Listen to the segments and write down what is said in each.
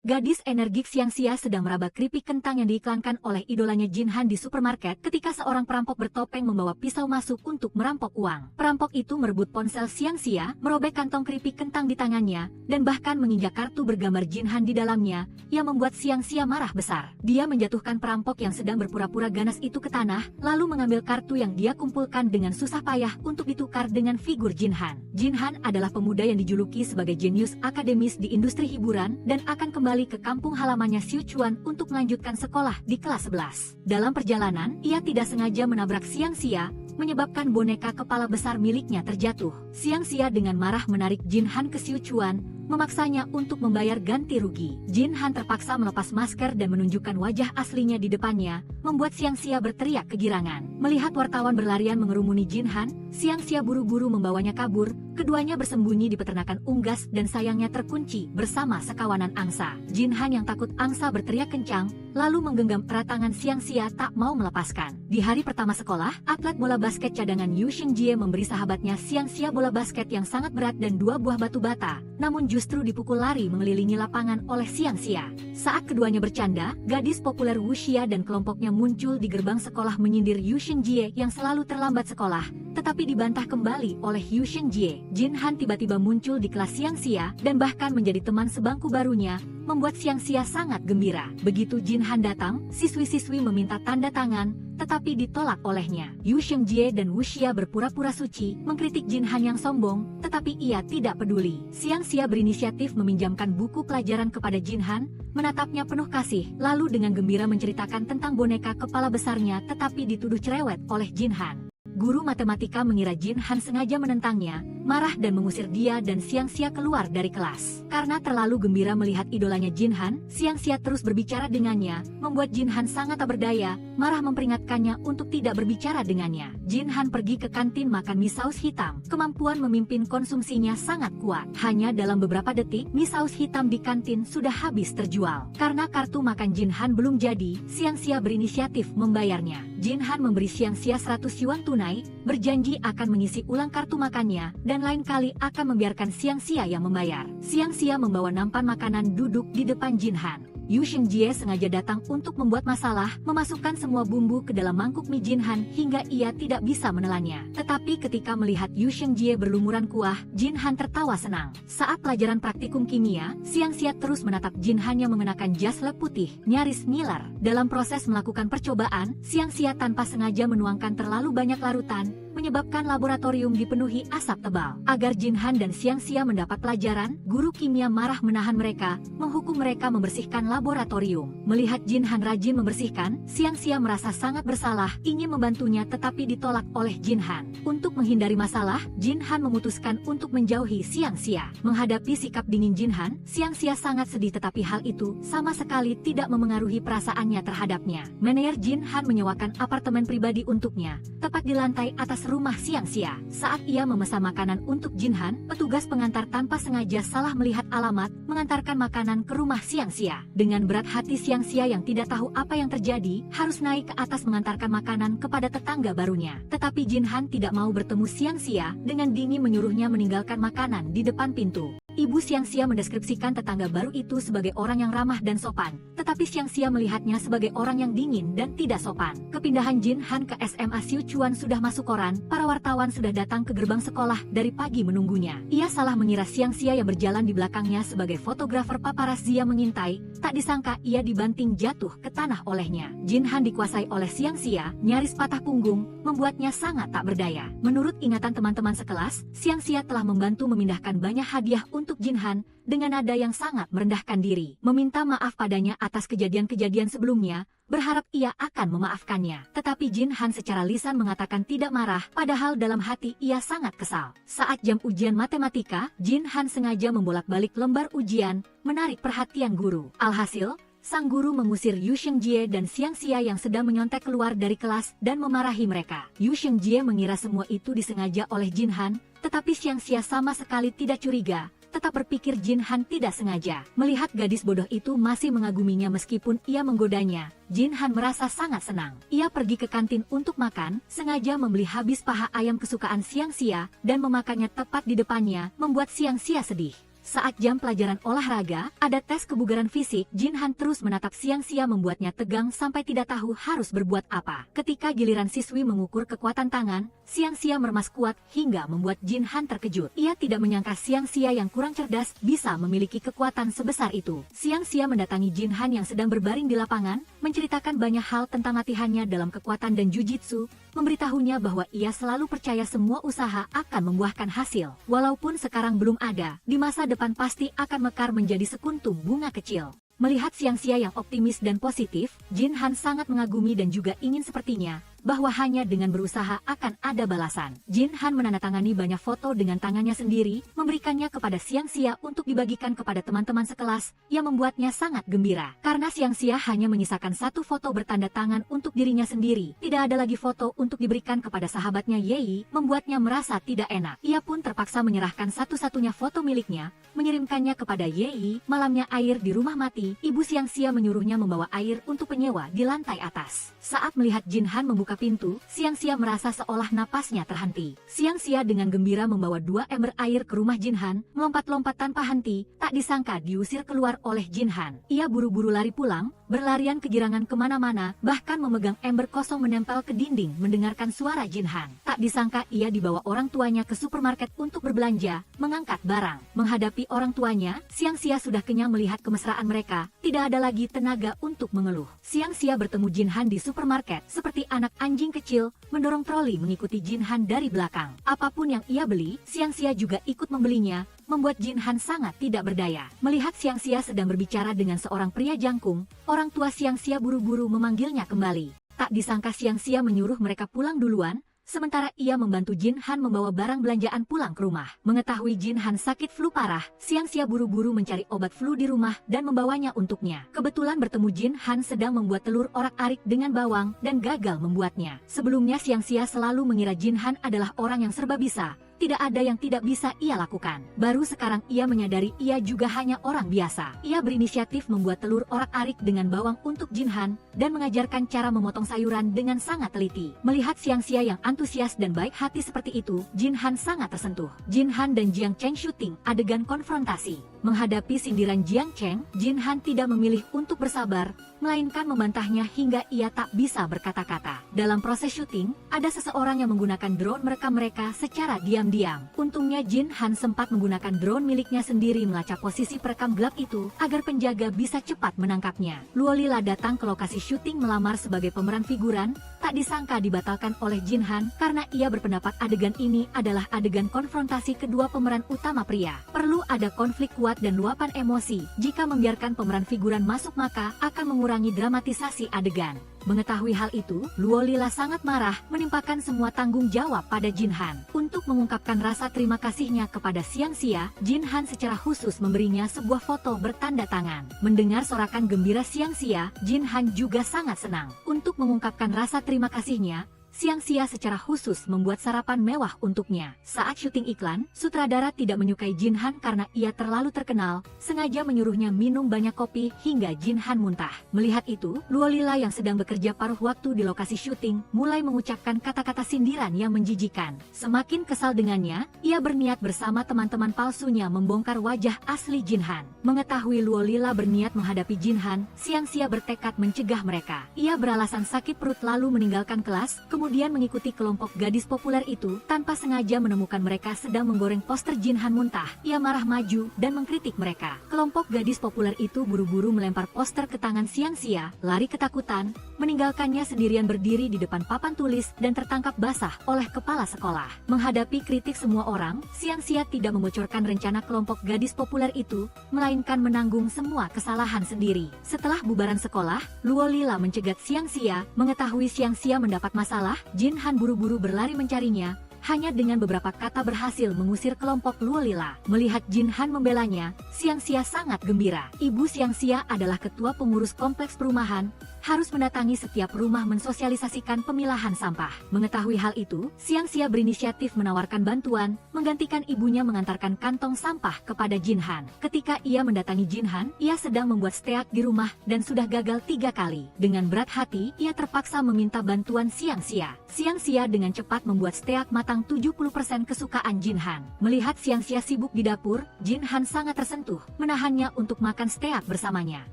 Gadis energik Xiangxia sedang meraba keripik kentang yang diiklankan oleh idolanya Jin Han di supermarket ketika seorang perampok bertopeng membawa pisau masuk untuk merampok uang. Perampok itu merebut ponsel Xiangxia, merobek kantong keripik kentang di tangannya, dan bahkan menginjak kartu bergambar Jin Han di dalamnya, yang membuat Xiangxia marah besar. Dia menjatuhkan perampok yang sedang berpura-pura ganas itu ke tanah, lalu mengambil kartu yang dia kumpulkan dengan susah payah untuk ditukar dengan figur Jin Han. Jin Han adalah pemuda yang dijuluki sebagai jenius akademis di industri hiburan dan akan kembali ke kampung halamannya Sichuan untuk melanjutkan sekolah di kelas 11. Dalam perjalanan, ia tidak sengaja menabrak Xiangxia, menyebabkan boneka kepala besar miliknya terjatuh. Xiangxia dengan marah menarik Jin Han ke Sichuan, memaksanya untuk membayar ganti rugi. Jin Han terpaksa melepas masker dan menunjukkan wajah aslinya di depannya, membuat Xiangxia berteriak kegirangan. Melihat wartawan berlarian mengerumuni Jin Han, Xiangxia buru-buru membawanya kabur. Keduanya bersembunyi di peternakan unggas dan sayangnya terkunci bersama sekawanan angsa. Jin Han yang takut angsa berteriak kencang, lalu menggenggam erat tangan Xiangxia tak mau melepaskan. Di hari pertama sekolah, atlet bola basket cadangan Yu Xingjie memberi sahabatnya Xiangxia bola basket yang sangat berat dan 2 buah batu bata, namun justru dipukul lari mengelilingi lapangan oleh Xiangxia. Saat keduanya bercanda, gadis populer Wuxia dan kelompoknya muncul di gerbang sekolah menyindir Yu Xingjie yang selalu terlambat sekolah, tetapi dibantah kembali oleh Yu Xingjie. Jin Han tiba-tiba muncul di kelas Xiangxia dan bahkan menjadi teman sebangku barunya, membuat Xiangxia sangat gembira. Begitu Jin Han datang, siswi-siswi meminta tanda tangan, tetapi ditolak olehnya. Yu Xingjie dan Wuxia berpura-pura suci, mengkritik Jin Han yang sombong, tetapi ia tidak peduli. Xiangxia berinisiatif meminjamkan buku pelajaran kepada Jin Han, menatapnya penuh kasih, lalu dengan gembira menceritakan tentang boneka kepala besarnya tetapi dituduh cerewet oleh Jin Han. Guru matematika mengira Jin Han sengaja menentangnya, marah dan mengusir dia dan Xiangxia keluar dari kelas. Karena terlalu gembira melihat idolanya Jin Han, Xiangxia terus berbicara dengannya, membuat Jin Han sangat tak berdaya, marah memperingatkannya untuk tidak berbicara dengannya. Jin Han pergi ke kantin makan mie saus hitam. Kemampuan memimpin konsumsinya sangat kuat. Hanya dalam beberapa detik, mie saus hitam di kantin sudah habis terjual. Karena kartu makan Jin Han belum jadi, Xiangxia berinisiatif membayarnya. Jin Han memberi Xiangxia 100 yuan tunai, berjanji akan mengisi ulang kartu makannya, dan lain kali akan membiarkan Xiangxia yang membayar. Xiangxia membawa nampan makanan duduk di depan Jin Han. Yu Xingjie sengaja datang untuk membuat masalah, memasukkan semua bumbu ke dalam mangkuk mie Jin Han hingga ia tidak bisa menelannya. Tetapi ketika melihat Yu Xingjie berlumuran kuah, Jin Han tertawa senang. Saat pelajaran praktikum kimia, Xiangxia terus menatap Jin Han yang mengenakan jas lab putih, nyaris ngiler. Dalam proses melakukan percobaan, Xiangxia tanpa sengaja menuangkan terlalu banyak larutan, menyebabkan laboratorium dipenuhi asap tebal. Agar Jin Han dan Xiangxia mendapat pelajaran, guru kimia marah menahan mereka, menghukum mereka membersihkan laboratorium. Melihat Jin Han rajin membersihkan, Xiangxia merasa sangat bersalah, ingin membantunya tetapi ditolak oleh Jin Han. Untuk menghindari masalah, Jin Han memutuskan untuk menjauhi Xiangxia. Menghadapi sikap dingin Jin Han, Xiangxia sangat sedih tetapi hal itu sama sekali tidak memengaruhi perasaannya terhadapnya. Manajer Jin Han menyewakan apartemen pribadi untuknya, tepat di lantai atas rumah Xiangxia. Saat ia memesan makanan untuk Jin Han, petugas pengantar tanpa sengaja salah melihat alamat, mengantarkan makanan ke rumah Xiangxia. Dengan berat hati Xiangxia yang tidak tahu apa yang terjadi, harus naik ke atas mengantarkan makanan kepada tetangga barunya. Tetapi Jin Han tidak mau bertemu Xiangxia, dengan dingin menyuruhnya meninggalkan makanan di depan pintu. Ibu Xiangxia mendeskripsikan tetangga baru itu sebagai orang yang ramah dan sopan, tetapi Xiangxia melihatnya sebagai orang yang dingin dan tidak sopan. Kepindahan Jin Han ke SMA Sichuan sudah masuk koran, para wartawan sudah datang ke gerbang sekolah dari pagi menunggunya. Ia salah mengira Xiangxia yang berjalan di belakangnya sebagai fotografer paparazzi yang mengintai, tak disangka ia dibanting jatuh ke tanah olehnya. Jin Han dikuasai oleh Xiangxia, nyaris patah punggung, membuatnya sangat tak berdaya. Menurut ingatan teman-teman sekelas, Xiangxia telah membantu memindahkan banyak hadiah untuk Jin Han, dengan nada yang sangat merendahkan diri, meminta maaf padanya atas kejadian-kejadian sebelumnya, berharap ia akan memaafkannya. Tetapi Jin Han secara lisan mengatakan tidak marah, padahal dalam hati ia sangat kesal. Saat jam ujian matematika, Jin Han sengaja membolak-balik lembar ujian, menarik perhatian guru. Alhasil, sang guru mengusir Yu Xingjie dan Xiangxia yang sedang menyontek keluar dari kelas dan memarahi mereka. Yu Xingjie mengira semua itu disengaja oleh Jin Han, tetapi Xiangxia sama sekali tidak curiga, tetap berpikir Jin Han tidak sengaja. Melihat gadis bodoh itu masih mengaguminya meskipun ia menggodanya, Jin Han merasa sangat senang. Ia pergi ke kantin untuk makan, sengaja membeli habis paha ayam kesukaan Xiangxia, dan memakannya tepat di depannya, membuat Xiangxia sedih. Saat jam pelajaran olahraga, ada tes kebugaran fisik, Jin Han terus menatap Xiang Xia membuatnya tegang sampai tidak tahu harus berbuat apa. Ketika giliran siswi mengukur kekuatan tangan, Xiang Xia meremas kuat hingga membuat Jin Han terkejut. Ia tidak menyangka Xiang Xia yang kurang cerdas bisa memiliki kekuatan sebesar itu. Xiang Xia mendatangi Jin Han yang sedang berbaring di lapangan, menceritakan banyak hal tentang latihannya dalam kekuatan dan jujitsu, memberitahunya bahwa ia selalu percaya semua usaha akan membuahkan hasil. Walaupun sekarang belum ada, di masa depan pasti akan mekar menjadi sekuntum bunga kecil. Melihat Xiang Xia yang optimis dan positif, Jin Han sangat mengagumi dan juga ingin sepertinya, bahwa hanya dengan berusaha akan ada balasan. Jin Han menandatangani banyak foto dengan tangannya sendiri, memberikannya kepada Xiang Xia untuk dibagikan kepada teman-teman sekelas, yang membuatnya sangat gembira. Karena Xiang Xia hanya menyisakan satu foto bertanda tangan untuk dirinya sendiri, tidak ada lagi foto untuk diberikan kepada sahabatnya Ye, membuatnya merasa tidak enak. Ia pun terpaksa menyerahkan satu-satunya foto miliknya, mengirimkannya kepada Ye. Malamnya air di rumah mati, ibu Xiang Xia menyuruhnya membawa air untuk penyewa di lantai atas. Saat melihat Jin Han membuka pintu, Xiang Xia merasa seolah napasnya terhenti. Xiang Xia dengan gembira membawa 2 ember air ke rumah Jin Han, melompat-lompat tanpa henti, tak disangka diusir keluar oleh Jin Han. Ia buru-buru lari pulang, berlarian kegirangan kemana-mana, bahkan memegang ember kosong menempel ke dinding mendengarkan suara Jin Han. Tak disangka ia dibawa orang tuanya ke supermarket untuk berbelanja, mengangkat barang. Menghadapi orang tuanya, Xiang Xia sudah kenyang melihat kemesraan mereka, tidak ada lagi tenaga untuk mengeluh. Xiang Xia bertemu Jin Han di supermarket, seperti anak anjing kecil, mendorong troli mengikuti Jin Han dari belakang. Apapun yang ia beli, Xiang Xia juga ikut membelinya, membuat Jin Han sangat tidak berdaya. Melihat Xiang Xia sedang berbicara dengan seorang pria jangkung, orang tua Xiang Xia buru-buru memanggilnya kembali. Tak disangka Xiang Xia menyuruh mereka pulang duluan, sementara ia membantu Jin Han membawa barang belanjaan pulang ke rumah. Mengetahui Jin Han sakit flu parah, Xiang Xia buru-buru mencari obat flu di rumah dan membawanya untuknya. Kebetulan bertemu Jin Han sedang membuat telur orak-arik dengan bawang dan gagal membuatnya. Sebelumnya Xiang Xia selalu mengira Jin Han adalah orang yang serba bisa. Tidak ada yang tidak bisa ia lakukan. Baru sekarang ia menyadari ia juga hanya orang biasa. Ia berinisiatif membuat telur orak-arik dengan bawang untuk Jin Han, dan mengajarkan cara memotong sayuran dengan sangat teliti. Melihat Xiang Xia yang antusias dan baik hati seperti itu, Jin Han sangat tersentuh. Jin Han dan Jiang Cheng syuting adegan konfrontasi. Menghadapi sindiran Jiang Cheng, Jin Han tidak memilih untuk bersabar, melainkan membantahnya hingga ia tak bisa berkata-kata. Dalam proses syuting, ada seseorang yang menggunakan drone merekam mereka secara diam-diam. Untungnya Jin Han sempat menggunakan drone miliknya sendiri melacak posisi perekam gelap itu, agar penjaga bisa cepat menangkapnya. Luo Lila datang ke lokasi syuting melamar sebagai pemeran figuran, tak disangka dibatalkan oleh Jin Han, karena ia berpendapat adegan ini adalah adegan konfrontasi kedua pemeran utama pria. Perlu ada konflik kuat dan luapan emosi. Jika membiarkan pemeran figuran masuk maka akan mengurangi dramatisasi adegan. Mengetahui hal itu, Luo Lila sangat marah, menimpakan semua tanggung jawab pada Jin Han. Untuk mengungkapkan rasa terima kasihnya kepada Xiang Xia, Jin Han secara khusus memberinya sebuah foto bertanda tangan. Mendengar sorakan gembira Xiang Xia, Jin Han juga sangat senang. Untuk mengungkapkan rasa terima kasihnya, Xiang Xia secara khusus membuat sarapan mewah untuknya. Saat syuting iklan, sutradara tidak menyukai Jin Han karena ia terlalu terkenal, sengaja menyuruhnya minum banyak kopi hingga Jin Han muntah. Melihat itu, Luo Lila yang sedang bekerja paruh waktu di lokasi syuting, mulai mengucapkan kata-kata sindiran yang menjijikan. Semakin kesal dengannya, ia berniat bersama teman-teman palsunya membongkar wajah asli Jin Han. Mengetahui Luo Lila berniat menghadapi Jin Han, Xiang Xia bertekad mencegah mereka. Ia beralasan sakit perut lalu meninggalkan kelas, kemudian mengikuti kelompok gadis populer itu. Tanpa sengaja menemukan mereka sedang menggoreng poster Jin Han muntah. Ia marah maju dan mengkritik mereka. Kelompok gadis populer itu buru-buru melempar poster ke tangan Xiang Xia, lari ketakutan, meninggalkannya sendirian berdiri di depan papan tulis dan tertangkap basah oleh kepala sekolah. Menghadapi kritik semua orang, Xiang Xia tidak membocorkan rencana kelompok gadis populer itu, melainkan menanggung semua kesalahan sendiri. Setelah bubaran sekolah, Luo Lila mencegat Xiang Xia. Mengetahui Xiang Xia mendapat masalah, Jin Han buru-buru berlari mencarinya. Hanya dengan beberapa kata berhasil mengusir kelompok Luo Lila. Melihat Jin Han membelanya, Xiang Xia sangat gembira. Ibu Xiang Xia adalah ketua pengurus kompleks perumahan. harus mendatangi setiap rumah mensosialisasikan pemilahan sampah. Mengetahui hal itu, Xiangxia berinisiatif menawarkan bantuan, menggantikan ibunya mengantarkan kantong sampah kepada Jinhan. Ketika ia mendatangi Jinhan, ia sedang membuat steak di rumah dan sudah gagal 3 kali. Dengan berat hati, ia terpaksa meminta bantuan Xiangxia. Xiangxia dengan cepat membuat steak matang 70% kesukaan Jinhan. Melihat Xiangxia sibuk di dapur, Jinhan sangat tersentuh, menahannya untuk makan steak bersamanya.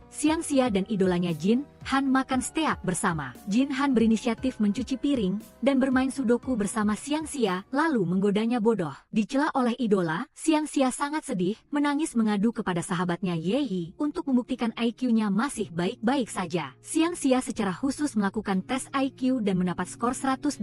Xiangxia dan idolanya Jinhan makan steak bersama. Jinhan berinisiatif mencuci piring dan bermain sudoku bersama Xiangxia, lalu menggodanya bodoh. Dicela oleh idola, Xiangxia sangat sedih, menangis mengadu kepada sahabatnya Yehi untuk membuktikan IQ-nya masih baik-baik saja. Xiangxia secara khusus melakukan tes IQ dan mendapat skor 180,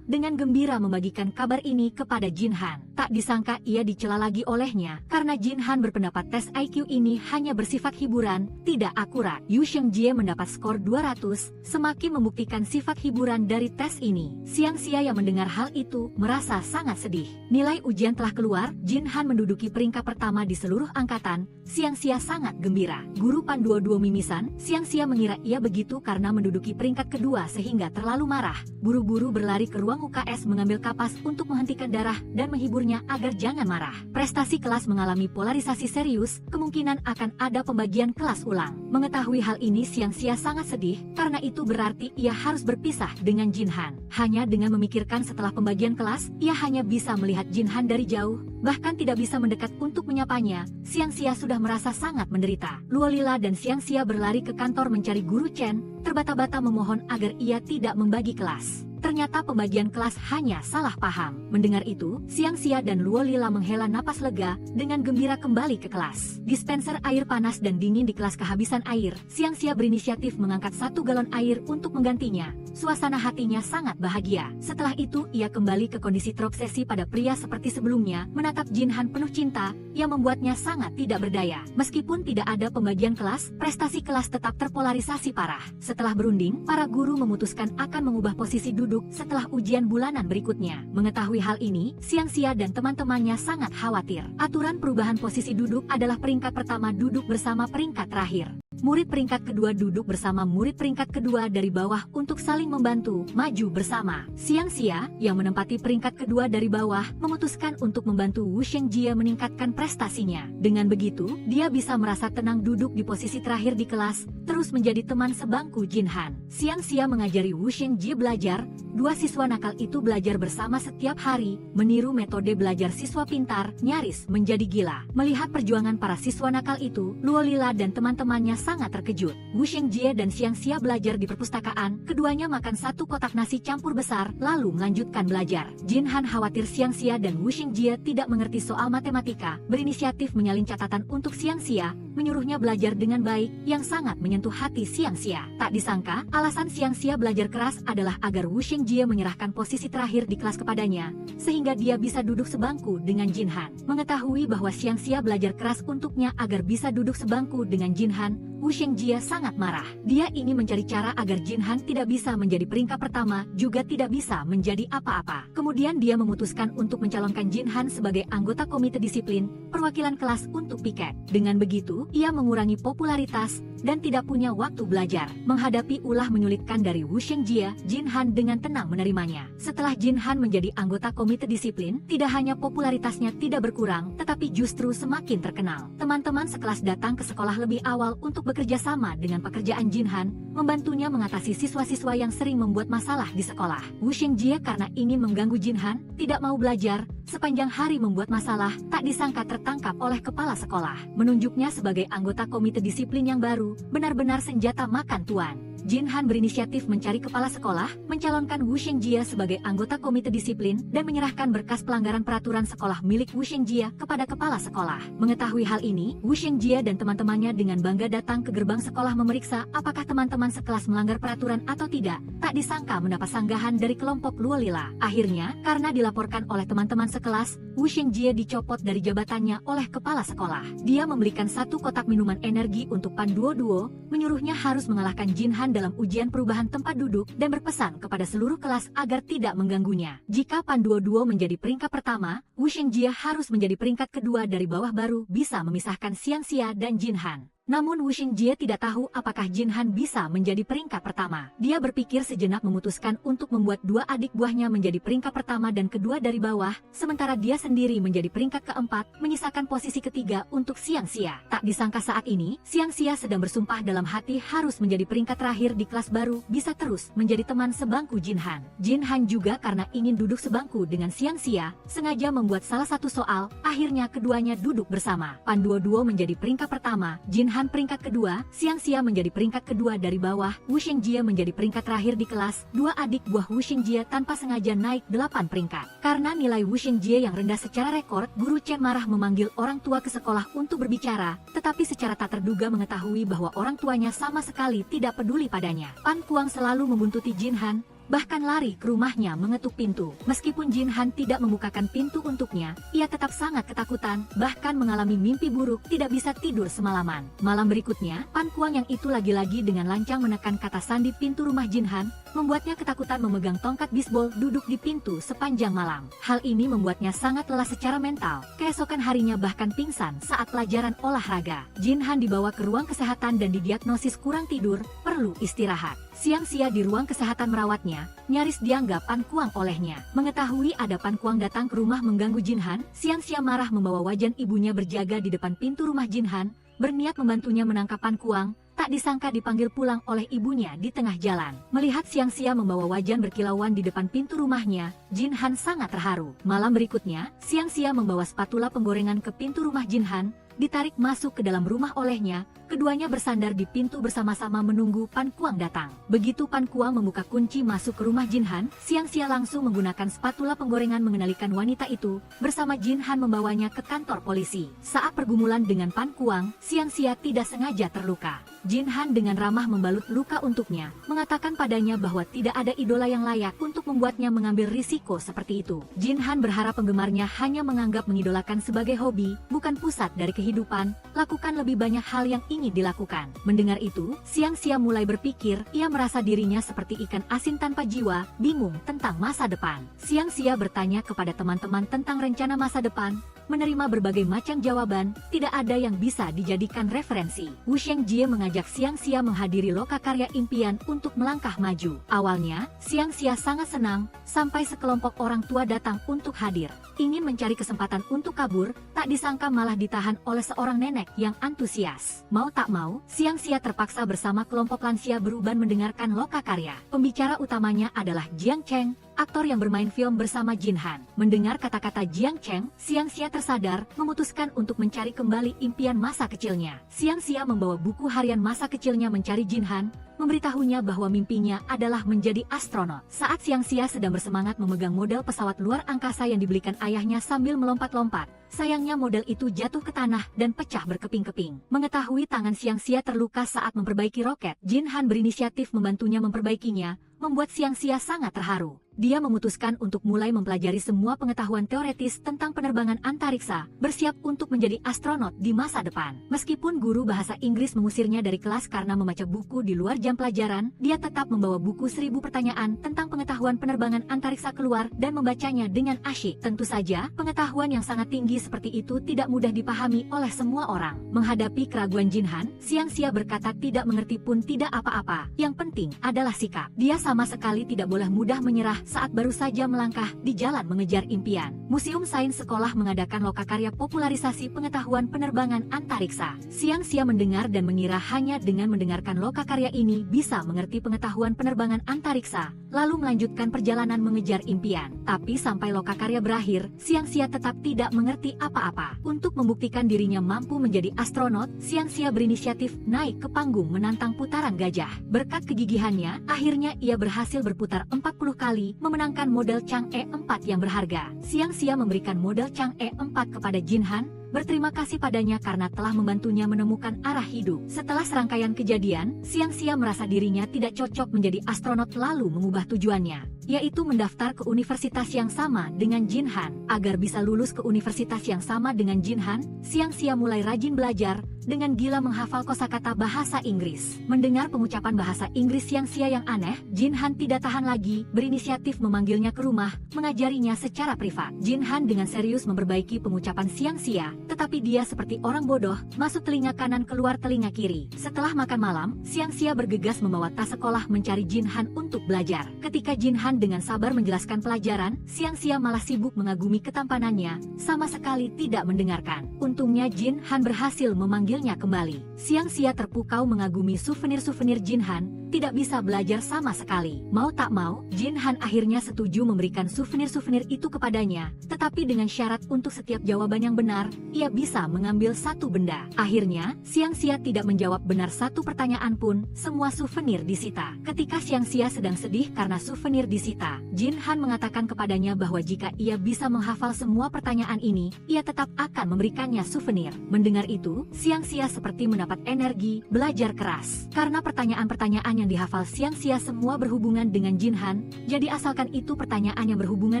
dengan gembira membagikan kabar ini kepada Jinhan. Tak disangka ia dicela lagi olehnya, karena Jinhan berpendapat tes IQ ini hanya bersifat hiburan, tidak akurat. Yu Shengjie mendapat skor 200, semakin membuktikan sifat hiburan dari tes ini. Xiangxia yang mendengar hal itu merasa sangat sedih. Nilai ujian telah keluar, Jinhan menduduki peringkat pertama di seluruh angkatan. Xiangxia sangat gembira. Guru Panduo mimisan, Xiangxia mengira ia begitu karena menduduki peringkat kedua sehingga terlalu marah. Buru-buru berlari ke ruang UKS mengambil kapas untuk menghentikan darah dan menghiburnya agar jangan marah. Prestasi kelas mengalami polarisasi serius, kemungkinan akan ada pembagian kelas ulang. Mengetahui hal ini Xiangxia sangat sedih, karena itu berarti ia harus berpisah dengan Jinhan. Hanya dengan memikirkan setelah pembagian kelas, ia hanya bisa melihat Jinhan dari jauh, bahkan tidak bisa mendekat untuk menyapanya. Xiangxia sudah merasa sangat menderita. Luolila dan Xiangxia berlari ke kantor mencari guru Chen, terbata-bata memohon agar ia tidak membagi kelas. Ternyata pembagian kelas hanya salah paham. Mendengar itu, Xiangxia dan Luolila menghela napas lega, dengan gembira kembali ke kelas. Dispenser air panas dan dingin di kelas kehabisan air. Xiangxia berinisiatif mengangkat 1 galon air untuk menggantinya. Suasana hatinya sangat bahagia. Setelah itu, ia kembali ke kondisi terobsesi pada pria seperti sebelumnya, menatap Jinhan penuh cinta, yang membuatnya sangat tidak berdaya. Meskipun tidak ada pembagian kelas, prestasi kelas tetap terpolarisasi parah. Setelah berunding, para guru memutuskan akan mengubah posisi duduk setelah ujian bulanan berikutnya. Mengetahui hal ini, Xiangxia dan teman-temannya sangat khawatir. Aturan perubahan posisi duduk adalah peringkat pertama duduk bersama peringkat terakhir. Murid peringkat kedua duduk bersama murid peringkat kedua dari bawah untuk saling membantu maju bersama. Xiangxia, yang menempati peringkat kedua dari bawah, memutuskan untuk membantu Wu Shengjie meningkatkan prestasinya. Dengan begitu, dia bisa merasa tenang duduk di posisi terakhir di kelas, terus menjadi teman sebangku Jinhan. Xiangxia mengajari Wu Shengjie belajar. 2 siswa nakal itu belajar bersama setiap hari, meniru metode belajar siswa pintar, nyaris menjadi gila. Melihat perjuangan para siswa nakal itu, Luolila dan teman-temannya sangat terkejut. Wu Shengjie dan Xiangxia belajar di perpustakaan, keduanya makan 1 kotak nasi campur besar, lalu melanjutkan belajar. Jinhan khawatir Xiangxia dan Wu Shengjie tidak mengerti soal matematika, berinisiatif menyalin catatan untuk Xiangxia, menyuruhnya belajar dengan baik, yang sangat menyentuh hati Xiangxia. Tak disangka, alasan Xiangxia belajar keras adalah agar Wu Shengjie menyerahkan posisi terakhir di kelas kepadanya, sehingga dia bisa duduk sebangku dengan Jinhan. Mengetahui bahwa Xiangxia belajar keras untuknya agar bisa duduk sebangku dengan Jinhan, Wu Shengjie sangat marah. Dia ingin mencari cara agar Jinhan tidak bisa menjadi peringkat pertama, juga tidak bisa menjadi apa-apa. Kemudian dia memutuskan untuk mencalonkan Jinhan sebagai anggota komite disiplin, perwakilan kelas untuk piket. Dengan begitu, ia mengurangi popularitas, dan tidak punya waktu belajar. Menghadapi ulah menyulitkan dari Wu Shengjie, Jinhan dengan tenang menerimanya. Setelah Jinhan menjadi anggota komite disiplin, tidak hanya popularitasnya tidak berkurang, tetapi justru semakin terkenal. Teman-teman sekelas datang ke sekolah lebih awal untuk bekerja sama dengan pekerjaan Jinhan, membantunya mengatasi siswa-siswa yang sering membuat masalah di sekolah. Wu Shengjie karena ingin mengganggu Jinhan, tidak mau belajar, sepanjang hari membuat masalah, tak disangka tertangkap oleh kepala sekolah. Menunjuknya sebagai anggota komite disiplin yang baru, benar-benar senjata makan tuan. Jinhan berinisiatif mencari kepala sekolah, mencalonkan Wu Shengjie sebagai anggota komite disiplin, dan menyerahkan berkas pelanggaran peraturan sekolah milik Wu Shengjie kepada kepala sekolah. Mengetahui hal ini, Wu Shengjie dan teman-temannya dengan bangga datang ke gerbang sekolah memeriksa apakah teman-teman sekelas melanggar peraturan atau tidak. Tak disangka mendapat sanggahan dari kelompok Luolila. Akhirnya, karena dilaporkan oleh teman-teman sekelas, Wu Shengjie dicopot dari jabatannya oleh kepala sekolah. Dia membelikan 1 kotak minuman energi untuk Panduo, menyuruhnya harus mengalahkan Jinhan dalam ujian perubahan tempat duduk, dan berpesan kepada seluruh kelas agar tidak mengganggunya. Jika Panduo menjadi peringkat pertama, Wu Shengjie harus menjadi peringkat kedua dari bawah baru bisa memisahkan Xiangxia dan Jinhan. Namun Wu Xingjie tidak tahu apakah Jin Han bisa menjadi peringkat pertama. Dia berpikir sejenak memutuskan untuk membuat dua adik buahnya menjadi peringkat pertama dan kedua dari bawah, sementara dia sendiri menjadi peringkat keempat, menyisakan posisi ketiga untuk Xiang Xia. Tak disangka saat ini, Xiang Xia sedang bersumpah dalam hati harus menjadi peringkat terakhir di kelas baru, bisa terus menjadi teman sebangku Jin Han. Jin Han juga karena ingin duduk sebangku dengan Xiang Xia, sengaja membuat salah satu soal, akhirnya keduanya duduk bersama. Pan Duo menjadi peringkat pertama, Jin Han peringkat kedua, Xiang Xia menjadi peringkat kedua dari bawah, Wu Xingjie menjadi peringkat terakhir di kelas. Dua adik buah Wu Xingjie tanpa sengaja naik 8 peringkat. Karena nilai Wu Xingjie yang rendah secara rekor, Guru Chen marah memanggil orang tua ke sekolah untuk berbicara, tetapi secara tak terduga mengetahui bahwa orang tuanya sama sekali tidak peduli padanya. Pan Kuang selalu membuntuti Jin Han, bahkan lari ke rumahnya mengetuk pintu. Meskipun Jin Han tidak membukakan pintu untuknya, ia tetap sangat ketakutan, bahkan mengalami mimpi buruk, tidak bisa tidur semalaman. Malam berikutnya, Pan Kuang yang itu lagi-lagi dengan lancang menekan kata sandi pintu rumah Jin Han, membuatnya ketakutan memegang tongkat bisbol duduk di pintu sepanjang malam. Hal ini membuatnya sangat lelah secara mental. Keesokan harinya bahkan pingsan saat pelajaran olahraga. Jin Han dibawa ke ruang kesehatan dan didiagnosis kurang tidur, perlu istirahat. Xiang Xia di ruang kesehatan merawatnya, nyaris dianggap Pan Kuang olehnya. Mengetahui ada Pan Kuang datang ke rumah mengganggu Jin Han, Xiang Xia marah membawa wajan ibunya berjaga di depan pintu rumah Jin Han, berniat membantunya menangkap Pan Kuang. Tak disangka dipanggil pulang oleh ibunya di tengah jalan. Melihat Xiang Xia membawa wajan berkilauan di depan pintu rumahnya, Jin Han sangat terharu. Malam berikutnya, Xiang Xia membawa spatula penggorengan ke pintu rumah Jin Han, ditarik masuk ke dalam rumah olehnya. Keduanya bersandar di pintu bersama-sama menunggu Pan Kuang datang. Begitu Pan Kuang membuka kunci masuk ke rumah Jin Han, Xiang Xia langsung menggunakan spatula penggorengan mengenalikan wanita itu, bersama Jin Han membawanya ke kantor polisi. Saat pergumulan dengan Pan Kuang, Xiang Xia tidak sengaja terluka. Jin Han dengan ramah membalut luka untuknya, mengatakan padanya bahwa tidak ada idola yang layak untuk membuatnya mengambil risiko seperti itu. Jin Han berharap penggemarnya hanya menganggap mengidolakan sebagai hobi, bukan pusat dari kehidupan, lakukan lebih banyak hal yang ingin dilakukan. Mendengar itu, Xiang Xia mulai berpikir, ia merasa dirinya seperti ikan asin tanpa jiwa, bingung tentang masa depan. Xiang Xia bertanya kepada teman-teman tentang rencana masa depan, menerima berbagai macam jawaban, tidak ada yang bisa dijadikan referensi. Wu Xingjie mengajak Xiang Xia menghadiri lokakarya impian untuk melangkah maju. Awalnya, Xiang Xia sangat senang, sampai sekelompok orang tua datang untuk hadir. Ingin mencari kesempatan untuk kabur, tak disangka malah ditahan oleh seorang nenek yang antusias. Mau tak mau, Xiang Xia terpaksa bersama kelompok lansia beruban mendengarkan lokakarya. Pembicara utamanya adalah Jiang Cheng, aktor yang bermain film bersama Jin Han. Mendengar kata-kata Jiang Cheng, Xiang Xia tersadar, memutuskan untuk mencari kembali impian masa kecilnya. Xiang Xia membawa buku harian masa kecilnya mencari Jin Han, memberitahunya bahwa mimpinya adalah menjadi astronot. Saat Xiang Xia sedang bersemangat memegang model pesawat luar angkasa yang dibelikan ayahnya sambil melompat-lompat, sayangnya model itu jatuh ke tanah dan pecah berkeping-keping. Mengetahui tangan Xiang Xia terluka saat memperbaiki roket, Jin Han berinisiatif membantunya memperbaikinya, membuat Xiang Xia sangat terharu. Dia memutuskan untuk mulai mempelajari semua pengetahuan teoretis tentang penerbangan antariksa, bersiap untuk menjadi astronot di masa depan. Meskipun guru bahasa Inggris mengusirnya dari kelas karena membaca buku di luar jam pelajaran, dia tetap membawa buku 1000 pertanyaan tentang pengetahuan penerbangan antariksa keluar dan membacanya dengan asyik. Tentu saja, pengetahuan yang sangat tinggi seperti itu tidak mudah dipahami oleh semua orang. Menghadapi keraguan Jin Han, Xiang Xia berkata tidak mengerti pun tidak apa-apa, yang penting adalah sikap. Dia sama sekali tidak boleh mudah menyerah saat baru saja melangkah di jalan mengejar impian. Museum Sains Sekolah mengadakan lokakarya popularisasi pengetahuan penerbangan antariksa. Xiang Xia mendengar dan mengira hanya dengan mendengarkan lokakarya ini bisa mengerti pengetahuan penerbangan antariksa, lalu melanjutkan perjalanan mengejar impian. Tapi sampai lokakarya berakhir, Xiang Xia tetap tidak mengerti apa-apa. Untuk membuktikan dirinya mampu menjadi astronot, Xiang Xia berinisiatif naik ke panggung menantang putaran gajah. Berkat kegigihannya, akhirnya ia berhasil berputar 40 kali, memenangkan model Chang'e 4 yang berharga. Xiang Xia memberikan model Chang'e 4 kepada Jin Han, berterima kasih padanya karena telah membantunya menemukan arah hidup. Setelah serangkaian kejadian, Xiang Xia merasa dirinya tidak cocok menjadi astronot lalu mengubah tujuannya. yaitu mendaftar ke universitas yang sama dengan Jin Han. Agar bisa lulus ke universitas yang sama dengan Jin Han, Xiangxia mulai rajin belajar, dengan gila menghafal kosakata bahasa Inggris. Mendengar pengucapan bahasa Inggris Xiangxia yang aneh, Jin Han tidak tahan lagi, berinisiatif memanggilnya ke rumah, mengajarinya secara privat. Jin Han dengan serius memperbaiki pengucapan Xiangxia, tetapi dia seperti orang bodoh, masuk telinga kanan keluar telinga kiri. Setelah makan malam, Xiangxia bergegas membawa tas sekolah mencari Jin Han untuk belajar. Ketika Jin Han dengan sabar menjelaskan pelajaran, Xiangxia malah sibuk mengagumi ketampanannya, sama sekali tidak mendengarkan. Untungnya Jin Han berhasil memanggilnya kembali. Xiangxia terpukau mengagumi souvenir-souvenir Jin Han, tidak bisa belajar sama sekali. Mau tak mau, Jin Han akhirnya setuju memberikan souvenir-souvenir itu kepadanya, tetapi dengan syarat untuk setiap jawaban yang benar, ia bisa mengambil satu benda. Akhirnya, Xiangxia tidak menjawab benar satu pertanyaan pun, semua souvenir disita. Ketika Xiangxia sedang sedih karena souvenir disita, Jin Han mengatakan kepadanya bahwa jika ia bisa menghafal semua pertanyaan ini, ia tetap akan memberikannya souvenir. Mendengar itu, Xiangxia seperti mendapat energi, belajar keras. Karena pertanyaan-pertanyaan yang dihafal Xiangxia semua berhubungan dengan Jin Han, jadi asalkan itu pertanyaan yang berhubungan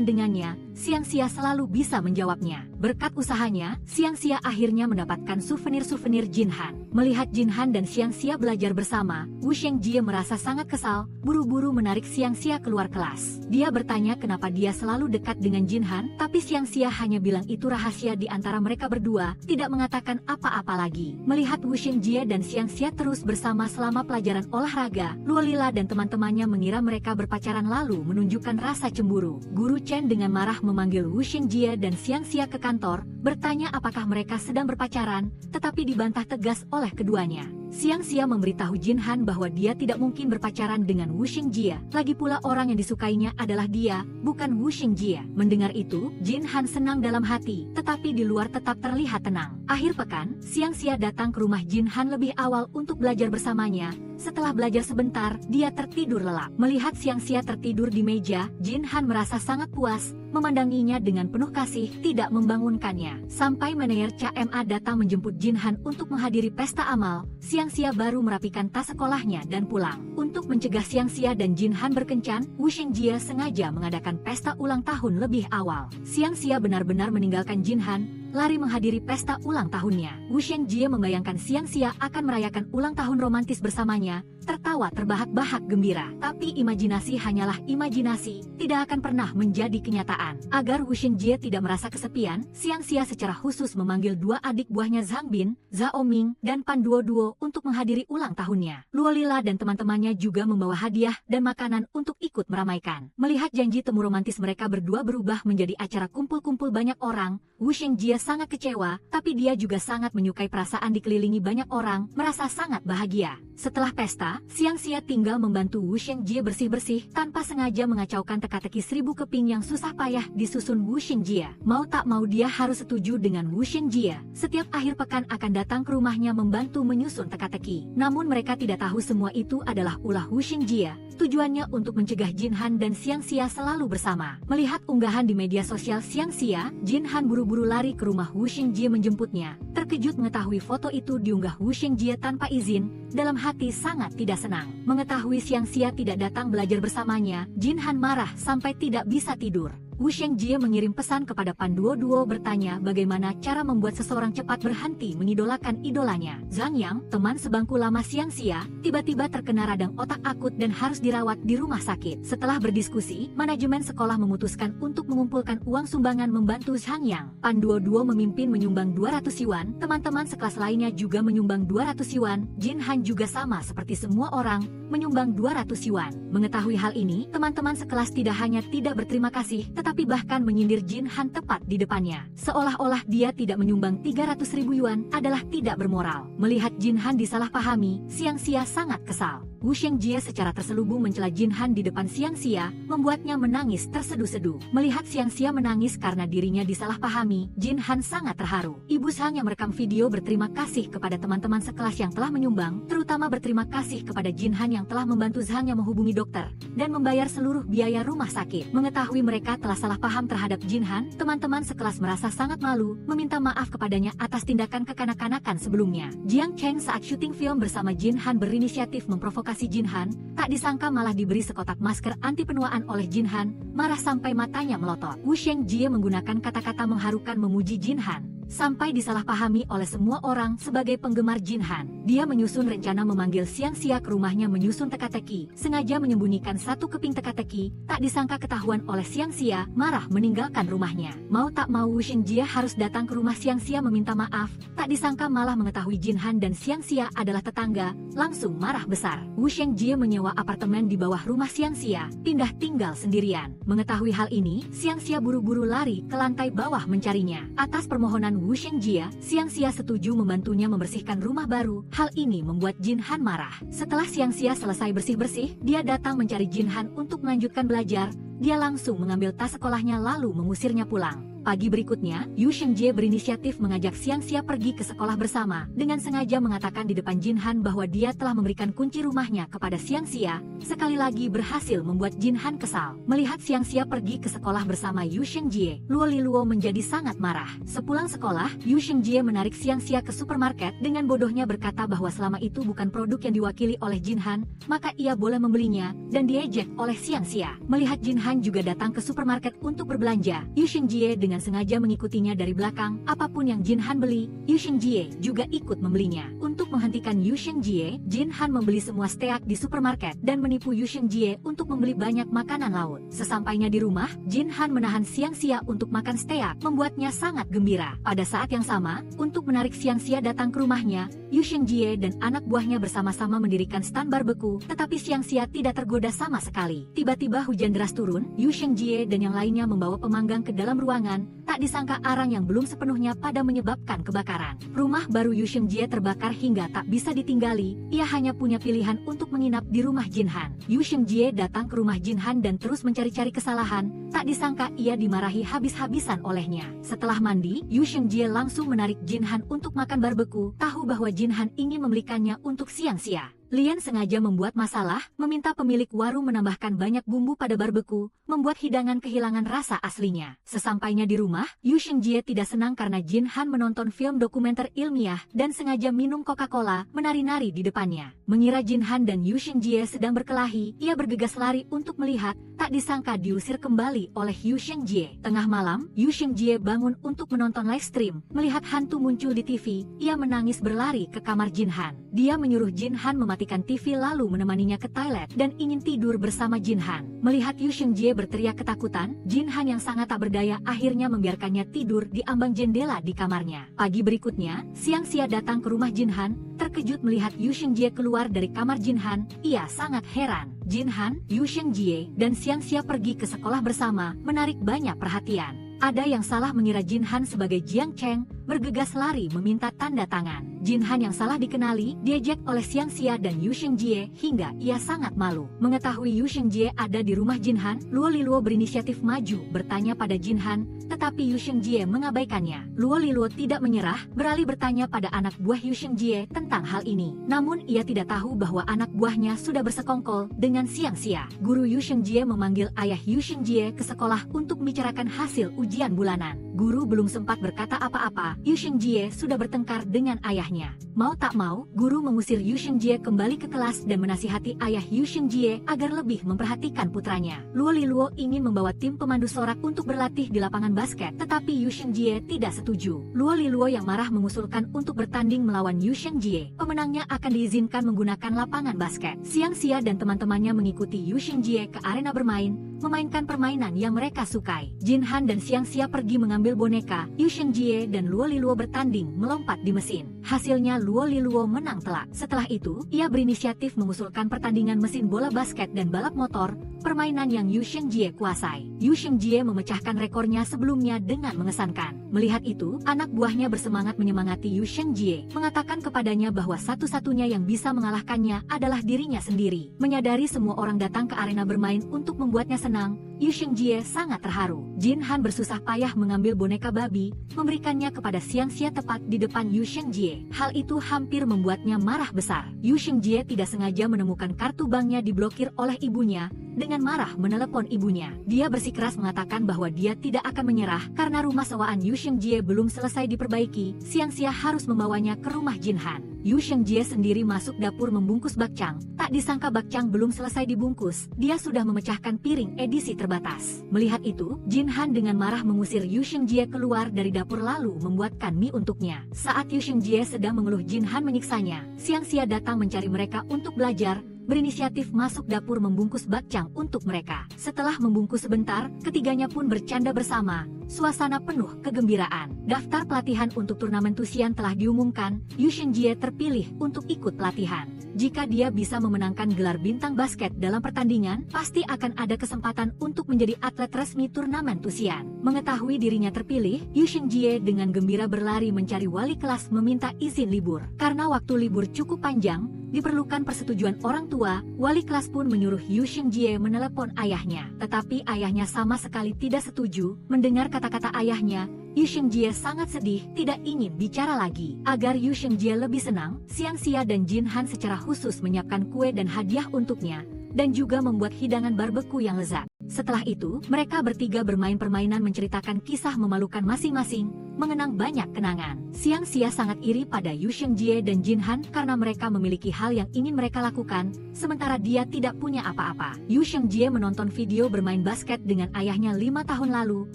dengannya, Xiangxia selalu bisa menjawabnya. Berkat usahanya, Xiangxia akhirnya mendapatkan souvenir-souvenir Jin Han. Melihat Jin Han dan Xiangxia belajar bersama, Wu Shengjie merasa sangat kesal, buru-buru menarik Xiangxia keluar kelas. Dia bertanya kenapa dia selalu dekat dengan Jin Han, tapi Xiangxia hanya bilang itu rahasia di antara mereka berdua, tidak mengatakan apa-apa lagi. Melihat Wu Shengjie dan Xiangxia terus bersama selama pelajaran olahraga, Luo Lila dan teman-temannya mengira mereka berpacaran lalu menunjukkan rasa cemburu. Guru Chen dengan marah memanggil Wu Shengjie dan Xiangxia ke kantor, bertanya apakah mereka sedang berpacaran, tetapi dibantah tegas oleh keduanya. Xiangxia memberitahu Jin Han bahwa dia tidak mungkin berpacaran dengan Wu Shengjie, lagi pula orang yang disukainya adalah dia, bukan Wu Shengjie. Mendengar itu, Jin Han senang dalam hati, tetapi di luar tetap terlihat tenang. Akhir pekan, Xiangxia datang ke rumah Jin Han lebih awal untuk belajar bersamanya. Setelah belajar sebentar, dia tertidur lelap. Melihat Xiangxia tertidur di meja, Jin Han merasa sangat puas, memandanginya dengan penuh kasih, tidak membangunkannya. Sampai manajer CMA datang menjemput Jin Han untuk menghadiri pesta amal, Xiangxia baru merapikan tas sekolahnya dan pulang. Untuk mencegah Xiangxia dan Jin Han berkencan, Wu Shengjie sengaja mengadakan pesta ulang tahun lebih awal. Xiangxia benar-benar meninggalkan Jin Han, lari menghadiri pesta ulang tahunnya. Wu Shengjie membayangkan Xiangxia akan merayakan ulang tahun romantis bersamanya, tertawa terbahak-bahak gembira. Tapi imajinasi hanyalah imajinasi, tidak akan pernah menjadi kenyataan. Agar Wu Shengjie tidak merasa kesepian, Xiangxia secara khusus memanggil dua adik buahnya Zhang Bin, Zhao Ming, dan Pan Duoduo untuk menghadiri ulang tahunnya. Luo Lila dan teman-temannya juga membawa hadiah dan makanan untuk ikut meramaikan. Melihat janji temu romantis mereka berdua berubah menjadi acara kumpul-kumpul banyak orang, Wu Shengjie sangat kecewa, tapi dia juga sangat menyukai perasaan dikelilingi banyak orang, merasa sangat bahagia. Setelah pesta, Xiangxia tinggal membantu Wu Shengjie bersih-bersih, tanpa sengaja mengacaukan teka-teki 1000 keping yang susah payah disusun Wu Shengjie. Mau tak mau dia harus setuju dengan Wu Shengjie. Setiap akhir pekan akan datang ke rumahnya membantu menyusun teka-teki. Namun mereka tidak tahu semua itu adalah ulah Wu Shengjie. Tujuannya untuk mencegah Jin Han dan Xiangxia selalu bersama. Melihat unggahan di media sosial Xiangxia, Jin Han buru-buru lari ke rumah Wu Shengjie menjemputnya. Terkejut mengetahui foto itu diunggah Wu Shengjie tanpa izin, dalam hati sangat tidak senang. Mengetahui Xiangxia tidak datang belajar bersamanya, Jin Han marah sampai tidak bisa tidur. Wu Shengjie mengirim pesan kepada Pan Duoduo bertanya bagaimana cara membuat seseorang cepat berhenti mengidolakan idolanya. Zhang Yang, teman sebangku lama Xiangxia, tiba-tiba terkena radang otak akut dan harus dirawat di rumah sakit. Setelah berdiskusi, manajemen sekolah memutuskan untuk mengumpulkan uang sumbangan membantu Zhang Yang. Pan Duoduo memimpin menyumbang 200 yuan, teman-teman sekelas lainnya juga menyumbang 200 yuan, Jin Han juga sama seperti semua orang, menyumbang 200 yuan. Mengetahui hal ini, teman-teman sekelas tidak hanya tidak berterima kasih, tetapi bahkan menyindir Jin Han tepat di depannya. Seolah-olah dia tidak menyumbang 300.000 yuan adalah tidak bermoral. Melihat Jin Han disalahpahami, Xiangxia sangat kesal. Wu Shengjie secara terselubung mencela Jin Han di depan Xiangxia, membuatnya menangis terseduh-seduh. Melihat Xiangxia menangis karena dirinya disalahpahami, Jin Han sangat terharu. Ibu Zhang yang merekam video berterima kasih kepada teman-teman sekelas yang telah menyumbang, terutama berterima kasih kepada Jin Han yang telah membantu Zhang yang menghubungi dokter dan membayar seluruh biaya rumah sakit. Mengetahui mereka telah salah paham terhadap Jin Han, teman-teman sekelas merasa sangat malu, meminta maaf kepadanya atas tindakan kekanak-kanakan sebelumnya. Jiang Cheng saat syuting film bersama Jin Han berinisiatif memprovokasi memprovokasi Jinhan, tak disangka malah diberi sekotak masker anti penuaan oleh Jinhan, marah sampai matanya melotot. Wu Shengjie menggunakan kata-kata mengharukan memuji Jinhan, sampai disalahpahami oleh semua orang sebagai penggemar Jinhan. Dia menyusun rencana memanggil Xiangxia ke rumahnya menyusun teka-teki, sengaja menyembunyikan satu keping teka-teki, tak disangka ketahuan oleh Xiangxia, marah meninggalkan rumahnya. Mau tak mau Wu Shengjie harus datang ke rumah Xiangxia meminta maaf, tak disangka malah mengetahui Jinhan dan Xiangxia adalah tetangga, langsung marah besar. Wu Shengjie menyewa apartemen di bawah rumah Xiangxia, pindah tinggal sendirian. Mengetahui hal ini, Xiangxia buru-buru lari ke lantai bawah mencarinya. Atas permohonan Wu Shengjie, Xiangxia setuju membantunya membersihkan rumah baru. Hal ini membuat Jinhan marah. Setelah Xiangxia selesai bersih-bersih, dia datang mencari Jinhan untuk melanjutkan belajar. Dia langsung mengambil tas sekolahnya lalu mengusirnya pulang. Pagi berikutnya, Wu Shengjie berinisiatif mengajak Xiangxia pergi ke sekolah bersama, dengan sengaja mengatakan di depan Jinhan bahwa dia telah memberikan kunci rumahnya kepada Xiangxia, sekali lagi berhasil membuat Jinhan kesal. Melihat Xiangxia pergi ke sekolah bersama Wu Shengjie, Luo Liluo menjadi sangat marah. Sepulang sekolah, Wu Shengjie menarik Xiangxia ke supermarket dengan bodohnya berkata bahwa selama itu bukan produk yang diwakili oleh Jinhan, maka ia boleh membelinya, dan diejek oleh Xiangxia. Melihat Jinhan juga datang ke supermarket untuk berbelanja, Wu Shengjie dengan sengaja mengikutinya dari belakang. Apapun yang Jinhan beli, Wu Shengjie juga ikut membelinya. Untuk menghentikan Wu Shengjie, Jinhan membeli semua steak di supermarket dan menipu Wu Shengjie untuk membeli banyak makanan laut. Sesampainya di rumah, Jinhan menahan Xiangxia untuk makan steak, membuatnya sangat gembira. Pada saat yang sama, untuk menarik Xiangxia datang ke rumahnya, Wu Shengjie dan anak buahnya bersama-sama mendirikan stan barbeku, tetapi Xiangxia tidak tergoda sama sekali. Tiba-tiba hujan deras turun, Wu Shengjie dan yang lainnya membawa pemanggang ke dalam ruangan. Tak disangka arang yang belum sepenuhnya padam menyebabkan kebakaran. Rumah baru Wu Shengjie terbakar hingga tak bisa ditinggali. Ia hanya punya pilihan untuk menginap di rumah Jinhan. Wu Shengjie datang ke rumah Jinhan dan terus mencari-cari kesalahan. Tak disangka ia dimarahi habis-habisan olehnya. Setelah mandi, Wu Shengjie langsung menarik Jinhan untuk makan barbeku, tahu bahwa Jinhan ingin membelikannya untuk Xiangxia. Lian sengaja membuat masalah, meminta pemilik warung menambahkan banyak bumbu pada barbeku, membuat hidangan kehilangan rasa aslinya. Sesampainya di rumah, Wu Shengjie tidak senang karena Jinhan menonton film dokumenter ilmiah dan sengaja minum Coca-Cola, menari-nari di depannya. Mengira Jinhan dan Wu Shengjie sedang berkelahi, ia bergegas lari untuk melihat, tak disangka diusir kembali oleh Wu Shengjie. Tengah malam, Wu Shengjie bangun untuk menonton live stream, melihat hantu muncul di TV, ia menangis berlari ke kamar Jinhan. Dia menyuruh Jinhan mematikan TV lalu menemaninya ke toilet dan ingin tidur bersama Jinhan. Melihat Wu Shengjie berteriak ketakutan, Jinhan yang sangat tak berdaya akhirnya membiarkannya tidur di ambang jendela di kamarnya. Pagi berikutnya, Xiangxia datang ke rumah Jinhan, terkejut melihat Wu Shengjie keluar dari kamar Jinhan, ia sangat heran. Jinhan, Wu Shengjie, dan Xiangxia pergi ke sekolah bersama, menarik banyak perhatian. Ada yang salah mengira Jinhan sebagai Jiang Cheng, bergegas lari meminta tanda tangan. Jinhan yang salah dikenali, diejek oleh Xiangxia dan Wu Shengjie hingga ia sangat malu. Mengetahui Wu Shengjie ada di rumah Jinhan, Luo Liluo berinisiatif maju bertanya pada Jinhan, tetapi Wu Shengjie mengabaikannya. Luo Liluo tidak menyerah, beralih bertanya pada anak buah Wu Shengjie tentang hal ini. Namun ia tidak tahu bahwa anak buahnya sudah bersekongkol dengan Xiangxia. Guru Wu Shengjie memanggil ayah Wu Shengjie ke sekolah untuk membicarakan hasil ujian bulanan. Guru belum sempat berkata apa-apa, Wu Shengjie sudah bertengkar dengan ayahnya. Mau tak mau, guru mengusir Wu Shengjie kembali ke kelas dan menasihati ayah Wu Shengjie agar lebih memperhatikan putranya. Luo Liluo ingin membawa tim pemandu sorak untuk berlatih di lapangan basket, tetapi Wu Shengjie tidak setuju. Luo Liluo yang marah mengusulkan untuk bertanding melawan Wu Shengjie. Pemenangnya akan diizinkan menggunakan lapangan basket. Xiangxia dan teman-temannya mengikuti Wu Shengjie ke arena bermain, memainkan permainan yang mereka sukai. Jinhan dan Xiangxia pergi mengambil boneka, Wu Shengjie dan Luo Liluo bertanding melompat di mesin. Hasilnya Luo Liluo menang telak. Setelah itu, ia berinisiatif mengusulkan pertandingan mesin bola basket dan balap motor, permainan yang Wu Shengjie kuasai. Wu Shengjie memecahkan rekornya sebelumnya dengan mengesankan. Melihat itu, anak buahnya bersemangat menyemangati Wu Shengjie, mengatakan kepadanya bahwa satu-satunya yang bisa mengalahkannya adalah dirinya sendiri. Menyadari semua orang datang ke arena bermain untuk membuatnya senang, senang, Yu Xingjie sangat terharu. Jin Han bersusah payah mengambil boneka babi, memberikannya kepada Xiangxia tepat di depan Yu Xingjie. Hal itu hampir membuatnya marah besar. Yu Xingjie tidak sengaja menemukan kartu banknya diblokir oleh ibunya. Dengan marah menelepon ibunya. Dia bersikeras mengatakan bahwa dia tidak akan menyerah karena rumah sewaan Yu Xingjie belum selesai diperbaiki. Xiangxia harus membawanya ke rumah Jin Han. Yu Xingjie sendiri masuk dapur membungkus bakcang. Tak disangka bakcang belum selesai dibungkus, dia sudah memecahkan piring edisi terbatas. Melihat itu, Jin Han dengan marah mengusir Yu Xingjie keluar dari dapur lalu membuatkan mie untuknya. Saat Yu Xingjie sedang mengeluh Jin Han menyiksanya, Xiangxia datang mencari mereka untuk belajar, berinisiatif masuk dapur membungkus bakcang untuk mereka. Setelah membungkus sebentar, ketiganya pun bercanda bersama. Suasana penuh kegembiraan. Daftar pelatihan untuk turnamen Tuxian telah diumumkan. Yu Xingjie terpilih untuk ikut pelatihan. Jika dia bisa memenangkan gelar bintang basket dalam pertandingan, pasti akan ada kesempatan untuk menjadi atlet resmi turnamen Tuxian. Mengetahui dirinya terpilih, Yu Xingjie dengan gembira berlari mencari wali kelas meminta izin libur. Karena waktu libur cukup panjang, diperlukan persetujuan orang tua, wali kelas pun menyuruh Yu Xingjie menelepon ayahnya. Tetapi ayahnya sama sekali tidak setuju. Mendengar kata-kata ayahnya, Yu Xingjie sangat sedih, tidak ingin bicara lagi. Agar Yu Xingjie lebih senang, Xiangxia dan Jin Han secara khusus menyiapkan kue dan hadiah untuknya, dan juga membuat hidangan barbeku yang lezat. Setelah itu, mereka bertiga bermain permainan menceritakan kisah memalukan masing-masing, mengenang banyak kenangan. Xiangxia sangat iri pada Yu Xingjie dan Jin Han karena mereka memiliki hal yang ingin mereka lakukan, sementara dia tidak punya apa-apa. Yu Xingjie menonton video bermain basket dengan ayahnya 5 tahun lalu,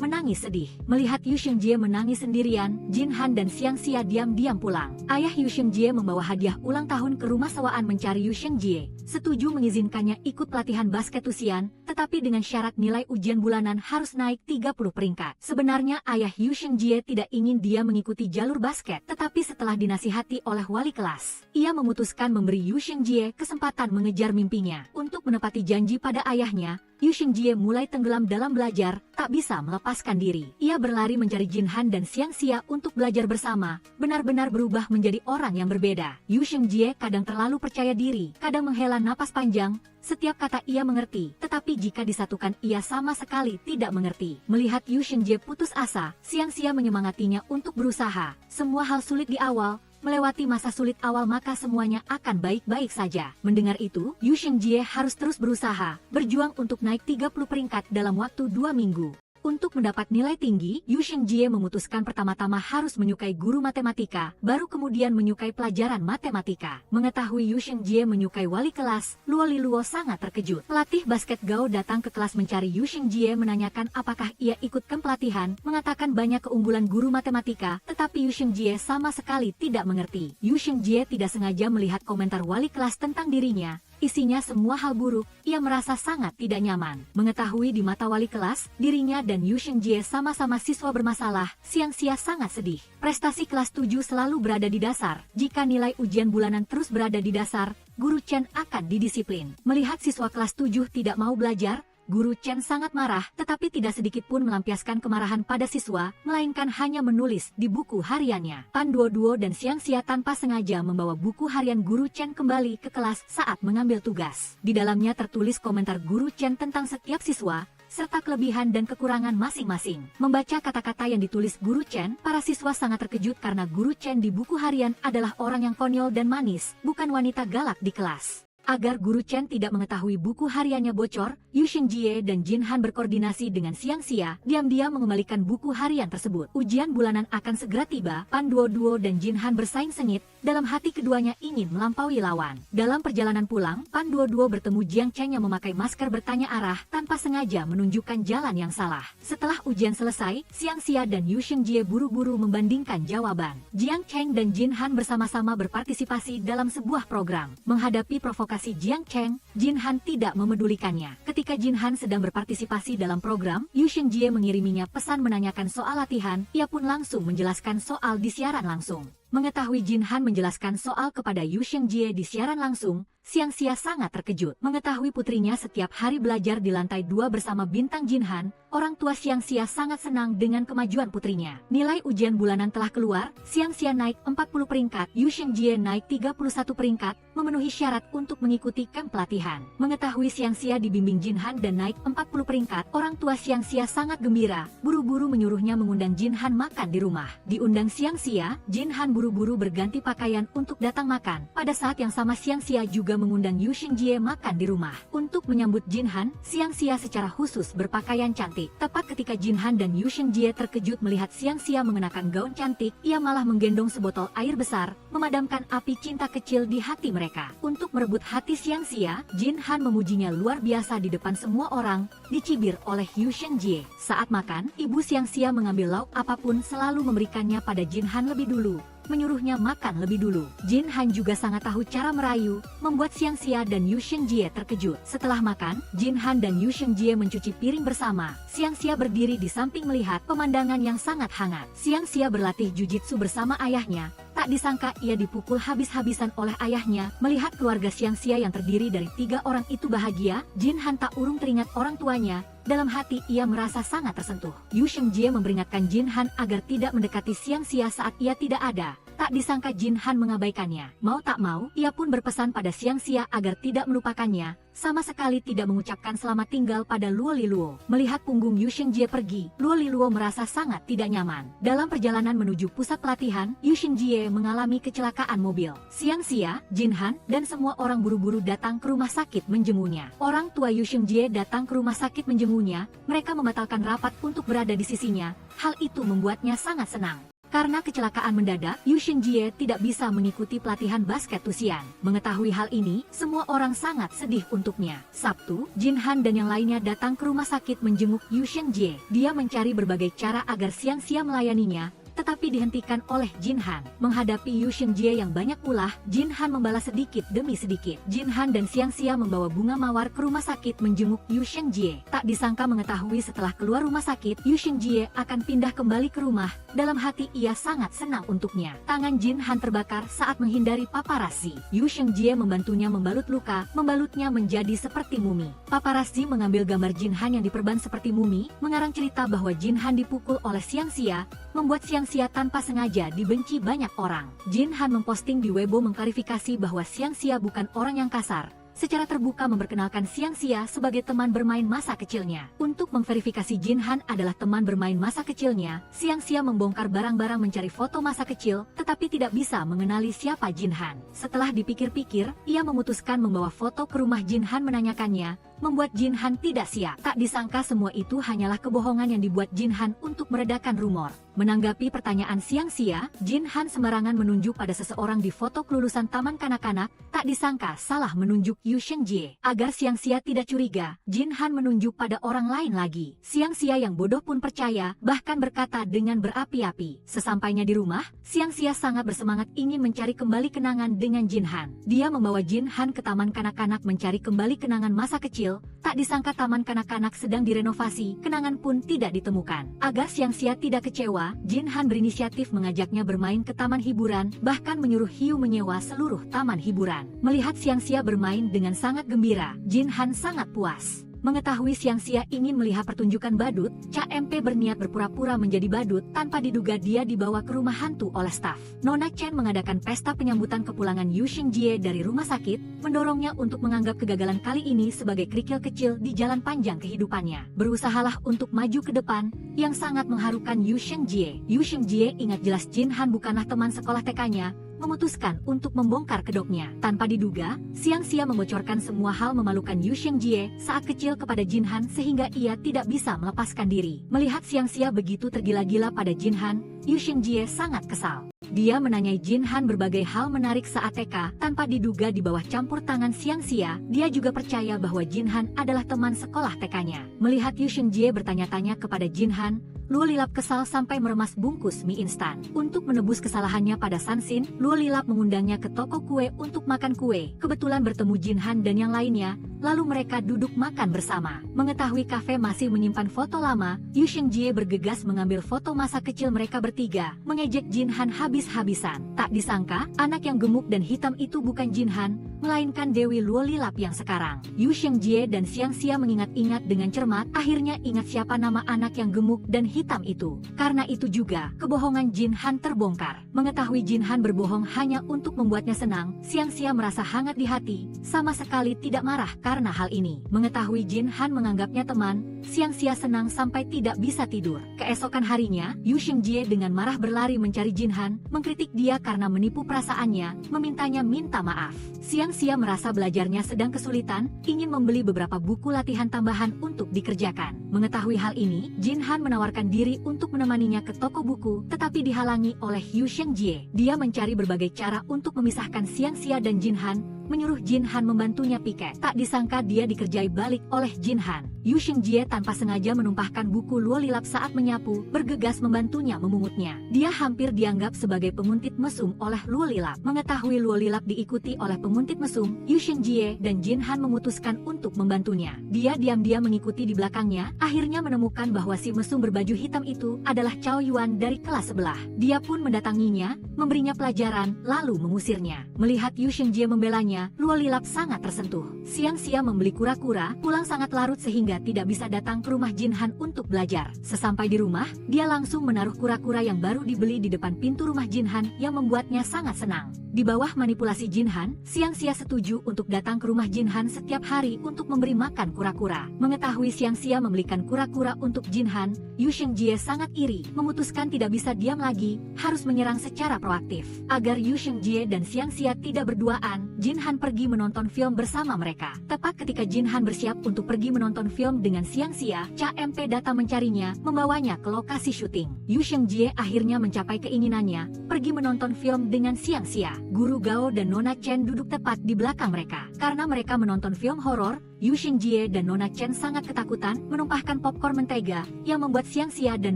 menangis sedih. Melihat Yu Xingjie menangis sendirian, Jin Han dan Xiangxia diam-diam pulang. Ayah Yu Xingjie membawa hadiah ulang tahun ke rumah sewaan mencari Yu Xingjie, setuju mengizinkannya ikut pelatihan basket Tuxian, tetapi dengan syarat nilai ujian bulanan harus naik 30 peringkat. Sebenarnya ayah Yu Xingjie tidak ingin dia mengikuti jalur basket, tetapi setelah dinasihati oleh wali kelas, ia memutuskan memberi Yu Xingjie kesempatan mengejar mimpinya. Untuk menepati janji pada ayahnya, Yu Xingjie mulai tenggelam dalam belajar, tak bisa melepaskan diri. Ia berlari mencari Jin Han dan Xiangxia untuk belajar bersama, benar-benar berubah menjadi orang yang berbeda. Yu Xingjie kadang terlalu percaya diri, kadang menghela napas panjang. Setiap kata ia mengerti, tetapi jika disatukan ia sama sekali tidak mengerti. Melihat Yu Xingjie putus asa, Xiangxia menyemangatinya untuk berusaha. Semua hal sulit di awal, melewati masa sulit awal maka semuanya akan baik-baik saja. Mendengar itu, Yu Xingjie harus terus berusaha, berjuang untuk naik 30 peringkat dalam waktu 2 minggu. Untuk mendapat nilai tinggi, Yu Xingjie memutuskan pertama-tama harus menyukai guru matematika, baru kemudian menyukai pelajaran matematika. Mengetahui Yu Xingjie menyukai wali kelas, Luo Liluo sangat terkejut. Pelatih basket Gao datang ke kelas mencari Yu Xingjie menanyakan apakah ia ikutkan pelatihan, mengatakan banyak keunggulan guru matematika, tetapi Yu Xingjie sama sekali tidak mengerti. Yu Xingjie tidak sengaja melihat komentar wali kelas tentang dirinya. Isinya semua hal buruk, ia merasa sangat tidak nyaman. Mengetahui di mata wali kelas, dirinya dan Yu Xingjie sama-sama siswa bermasalah, Xiangxia sangat sedih. Prestasi kelas 7 selalu berada di dasar. Jika nilai ujian bulanan terus berada di dasar, Guru Chen akan didisiplin. Melihat siswa kelas 7 tidak mau belajar, Guru Chen sangat marah, tetapi tidak sedikit pun melampiaskan kemarahan pada siswa, melainkan hanya menulis di buku hariannya. Pan Duo dan Xiangxia tanpa sengaja membawa buku harian Guru Chen kembali ke kelas saat mengambil tugas. Di dalamnya tertulis komentar Guru Chen tentang setiap siswa, serta kelebihan dan kekurangan masing-masing. Membaca kata-kata yang ditulis Guru Chen, para siswa sangat terkejut karena Guru Chen di buku harian adalah orang yang konyol dan manis, bukan wanita galak di kelas. Agar Guru Chen tidak mengetahui buku hariannya bocor, Yu Xingjie dan Jin Han berkoordinasi dengan Xiangxia, diam-diam mengembalikan buku harian tersebut. Ujian bulanan akan segera tiba, Pan Duo dan Jin Han bersaing sengit, dalam hati keduanya ingin melampaui lawan. Dalam perjalanan pulang, Pan Duo bertemu Jiang Cheng yang memakai masker bertanya arah, tanpa sengaja menunjukkan jalan yang salah. Setelah ujian selesai, Xiangxia dan Yu Xingjie buru-buru membandingkan jawaban. Jiang Cheng dan Jin Han bersama-sama berpartisipasi dalam sebuah program. Menghadapi provokasi Jiang Cheng, Jin Han tidak memedulikannya. Ketika Jin Han sedang berpartisipasi dalam program, Yu Xingjie mengiriminya pesan menanyakan soal latihan, ia pun langsung menjelaskan soal di siaran langsung. Mengetahui Jin Han menjelaskan soal kepada Yu Shengjie di siaran langsung, Xiangxia sangat terkejut. Mengetahui putrinya setiap hari belajar di lantai 2 bersama bintang Jin Han, orang tua Xiangxia sangat senang dengan kemajuan putrinya. Nilai ujian bulanan telah keluar, Xiangxia naik 40 peringkat, Yu Shengjie naik 31 peringkat, memenuhi syarat untuk mengikuti kamp pelatihan. Mengetahui Xiangxia dibimbing Jin Han dan naik 40 peringkat, orang tua Xiangxia sangat gembira, buru-buru menyuruhnya mengundang Jin Han makan di rumah. Diundang Xiangxia, Jin Han buru-buru berganti pakaian untuk datang makan. Pada saat yang sama Xiangxia juga mengundang Yu Shengjie makan di rumah. Untuk menyambut Jin Han, Xiangxia secara khusus berpakaian cantik. Tepat ketika Jin Han dan Yu Shengjie terkejut melihat Xiangxia mengenakan gaun cantik, ia malah menggendong sebotol air besar, memadamkan api cinta kecil di hati mereka. Untuk merebut hati Xiangxia, Jin Han memujinya luar biasa di depan semua orang, dicibir oleh Yu Shengjie. Saat makan, ibu Xiangxia mengambil lauk apapun selalu memberikannya pada Jin Han lebih dulu, menyuruhnya makan lebih dulu. Jin Han juga sangat tahu cara merayu, membuat Xiangxia dan Yu Shengjie terkejut. Setelah makan, Jin Han dan Yu Shengjie mencuci piring bersama. Xiangxia berdiri di samping melihat pemandangan yang sangat hangat. Xiangxia berlatih jujitsu bersama ayahnya. Tak disangka ia dipukul habis-habisan oleh ayahnya. Melihat keluarga Xiangxia yang terdiri dari 3 orang itu bahagia, Jin Han tak urung teringat orang tuanya. Dalam hati ia merasa sangat tersentuh. Yu Shengjie memperingatkan Jin Han agar tidak mendekati Xiangxia saat ia tidak ada. Tak disangka Jin Han mengabaikannya. Mau tak mau, ia pun berpesan pada Xiangxia agar tidak melupakannya, sama sekali tidak mengucapkan selamat tinggal pada Luo Liluo. Melihat punggung Yu Shengjie pergi, Luo Liluo merasa sangat tidak nyaman. Dalam perjalanan menuju pusat pelatihan, Yu Shengjie mengalami kecelakaan mobil. Xiangxia, Jin Han, dan semua orang buru-buru datang ke rumah sakit menjenguknya. Orang tua Yu Shengjie datang ke rumah sakit menjenguknya, mereka membatalkan rapat untuk berada di sisinya. Hal itu membuatnya sangat senang. Karena kecelakaan mendadak, Yu Shengjie tidak bisa mengikuti pelatihan basket Tusian. Mengetahui hal ini, semua orang sangat sedih untuknya. Sabtu, Jin Han dan yang lainnya datang ke rumah sakit menjenguk Yu Shengjie. Dia mencari berbagai cara agar Xiangxia melayaninya, tetapi dihentikan oleh Jin Han. Menghadapi Yu Shengjie yang banyak ulah, Jin Han membalas sedikit demi sedikit. Jin Han dan Xiangxia membawa bunga mawar ke rumah sakit menjenguk Yu Shengjie. Tak disangka mengetahui setelah keluar rumah sakit, Yu Shengjie akan pindah kembali ke rumah. Dalam hati ia sangat senang untuknya. Tangan Jin Han terbakar saat menghindari paparazzi. Yu Shengjie membantunya membalut luka, membalutnya menjadi seperti mumi. Paparazzi mengambil gambar Jin Han yang diperban seperti mumi, mengarang cerita bahwa Jin Han dipukul oleh Xiangxia, membuat Xiangxia tanpa sengaja dibenci banyak orang. Jin Han memposting di Weibo mengklarifikasi bahwa Xiangxia bukan orang yang kasar. Secara terbuka memperkenalkan Xiangxia sebagai teman bermain masa kecilnya. Untuk memverifikasi Jin Han adalah teman bermain masa kecilnya, Xiangxia membongkar barang-barang mencari foto masa kecil, tetapi tidak bisa mengenali siapa Jin Han. Setelah dipikir-pikir, ia memutuskan membawa foto ke rumah Jin Han menanyakannya, membuat Jin Han tidak siap. Tak disangka semua itu hanyalah kebohongan yang dibuat Jin Han untuk meredakan rumor. Menanggapi pertanyaan Xiangxia, Jin Han sembarangan menunjuk pada seseorang di foto kelulusan taman kanak-kanak. Tak disangka salah menunjuk Yu Shengjie. Agar Xiangxia tidak curiga, Jin Han menunjuk pada orang lain lagi. Xiangxia yang bodoh pun percaya, bahkan berkata dengan berapi-api. Sesampainya di rumah, Xiangxia sangat bersemangat ingin mencari kembali kenangan dengan Jin Han. Dia membawa Jin Han ke taman kanak-kanak mencari kembali kenangan masa kecil. Tak disangka taman kanak-kanak sedang direnovasi, kenangan pun tidak ditemukan. Agar Xiangxia tidak kecewa, Jin Han berinisiatif mengajaknya bermain ke taman hiburan, bahkan menyuruh Hiu menyewa seluruh taman hiburan. Melihat Xiangxia bermain dengan sangat gembira, Jin Han sangat puas. Mengetahui Xiangxia ingin melihat pertunjukan badut, Cha MP berniat berpura-pura menjadi badut. Tanpa diduga dia dibawa ke rumah hantu oleh staf. Nona Chen mengadakan pesta penyambutan kepulangan Yu Shengjie dari rumah sakit, mendorongnya untuk menganggap kegagalan kali ini sebagai kerikil kecil di jalan panjang kehidupannya. Berusahalah untuk maju ke depan, yang sangat mengharukan Yu Shengjie. Yu Shengjie ingat jelas Jin Han bukanlah teman sekolah TK-nya, memutuskan untuk membongkar kedoknya. Tanpa diduga, Xiangxia membocorkan semua hal memalukan Yu Shengjie saat kecil kepada Jin Han sehingga ia tidak bisa melepaskan diri. Melihat Xiangxia begitu tergila-gila pada Jin Han, Yu Shengjie sangat kesal. Dia menanyai Jin Han berbagai hal menarik saat TK, tanpa diduga di bawah campur tangan Xiangxia, dia juga percaya bahwa Jin Han adalah teman sekolah TK-nya. Melihat Yu Shengjie bertanya-tanya kepada Jin Han, Luo Lilap kesal sampai meremas bungkus mie instan. Untuk menebus kesalahannya pada Sansin, Luo Lilap mengundangnya ke toko kue untuk makan kue. Kebetulan bertemu Jin Han dan yang lainnya, lalu mereka duduk makan bersama. Mengetahui kafe masih menyimpan foto lama, Yu Shengjie bergegas mengambil foto masa kecil mereka bertiga, mengejek Jin Han habis-habisan. Tak disangka, anak yang gemuk dan hitam itu bukan Jin Han, melainkan Dewi Luo Lilap yang sekarang. Yu Shengjie dan Xiangxia mengingat-ingat dengan cermat, akhirnya ingat siapa nama anak yang gemuk dan hitam itu. Karena itu juga, kebohongan Jin Han terbongkar. Mengetahui Jin Han berbohong hanya untuk membuatnya senang, Xiangxia merasa hangat di hati, sama sekali tidak marah karena hal ini. Mengetahui Jin Han menganggapnya teman, Xiangxia senang sampai tidak bisa tidur. Keesokan harinya, Yu Shengjie dengan marah berlari mencari Jin Han, mengkritik dia karena menipu perasaannya, memintanya minta maaf. Xiangxia merasa belajarnya sedang kesulitan, ingin membeli beberapa buku latihan tambahan untuk dikerjakan. Mengetahui hal ini, Jin Han menawarkan diri untuk menemaninya ke toko buku, tetapi dihalangi oleh Yu Shengjie. Dia mencari berbagai cara untuk memisahkan Xiangxia dan Jin Han, menyuruh Jin Han membantunya piket. Tak disangka dia dikerjai balik oleh Jin Han. Yu Shengjie tanpa sengaja menumpahkan buku Luo Lilap saat menyapu, bergegas membantunya memungutnya. Dia hampir dianggap sebagai penguntit mesum oleh Luo Lilap. Mengetahui Luo Lilap diikuti oleh penguntit mesum, Yu Shengjie dan Jin Han memutuskan untuk membantunya. Dia diam-diam mengikuti di belakangnya, akhirnya menemukan bahwa si mesum berbaju hitam itu adalah Cao Yuan dari kelas sebelah. Dia pun mendatanginya, memberinya pelajaran, lalu mengusirnya. Melihat Yu Shengjie membelanya, Luo Lilap sangat tersentuh. Xiangxia membeli kura-kura, pulang sangat larut sehingga tidak bisa datang ke rumah Jin Han untuk belajar. Sesampai di rumah, dia langsung menaruh kura-kura yang baru dibeli di depan pintu rumah Jin Han yang membuatnya sangat senang. Di bawah manipulasi Jin Han, Xiangxia setuju untuk datang ke rumah Jin Han setiap hari untuk memberi makan kura-kura. Mengetahui Xiangxia membelikan kura-kura untuk Jin Han, Yu Shengjie sangat iri, memutuskan tidak bisa diam lagi, harus menyerang secara proaktif. Agar Yu Shengjie dan Xiangxia tidak berduaan, Jin Han pergi menonton film bersama mereka. Tepat ketika Jin Han bersiap untuk pergi menonton film dengan Xiangxia, CMP datang mencarinya, membawanya ke lokasi syuting. Yu Shengjie akhirnya mencapai keinginannya, pergi menonton film dengan Xiangxia. Guru Gao dan Nona Chen duduk tepat di belakang mereka. Karena mereka menonton film horor, Yu Shengjie dan Nona Chen sangat ketakutan, menumpahkan popcorn mentega, yang membuat Xiangxia dan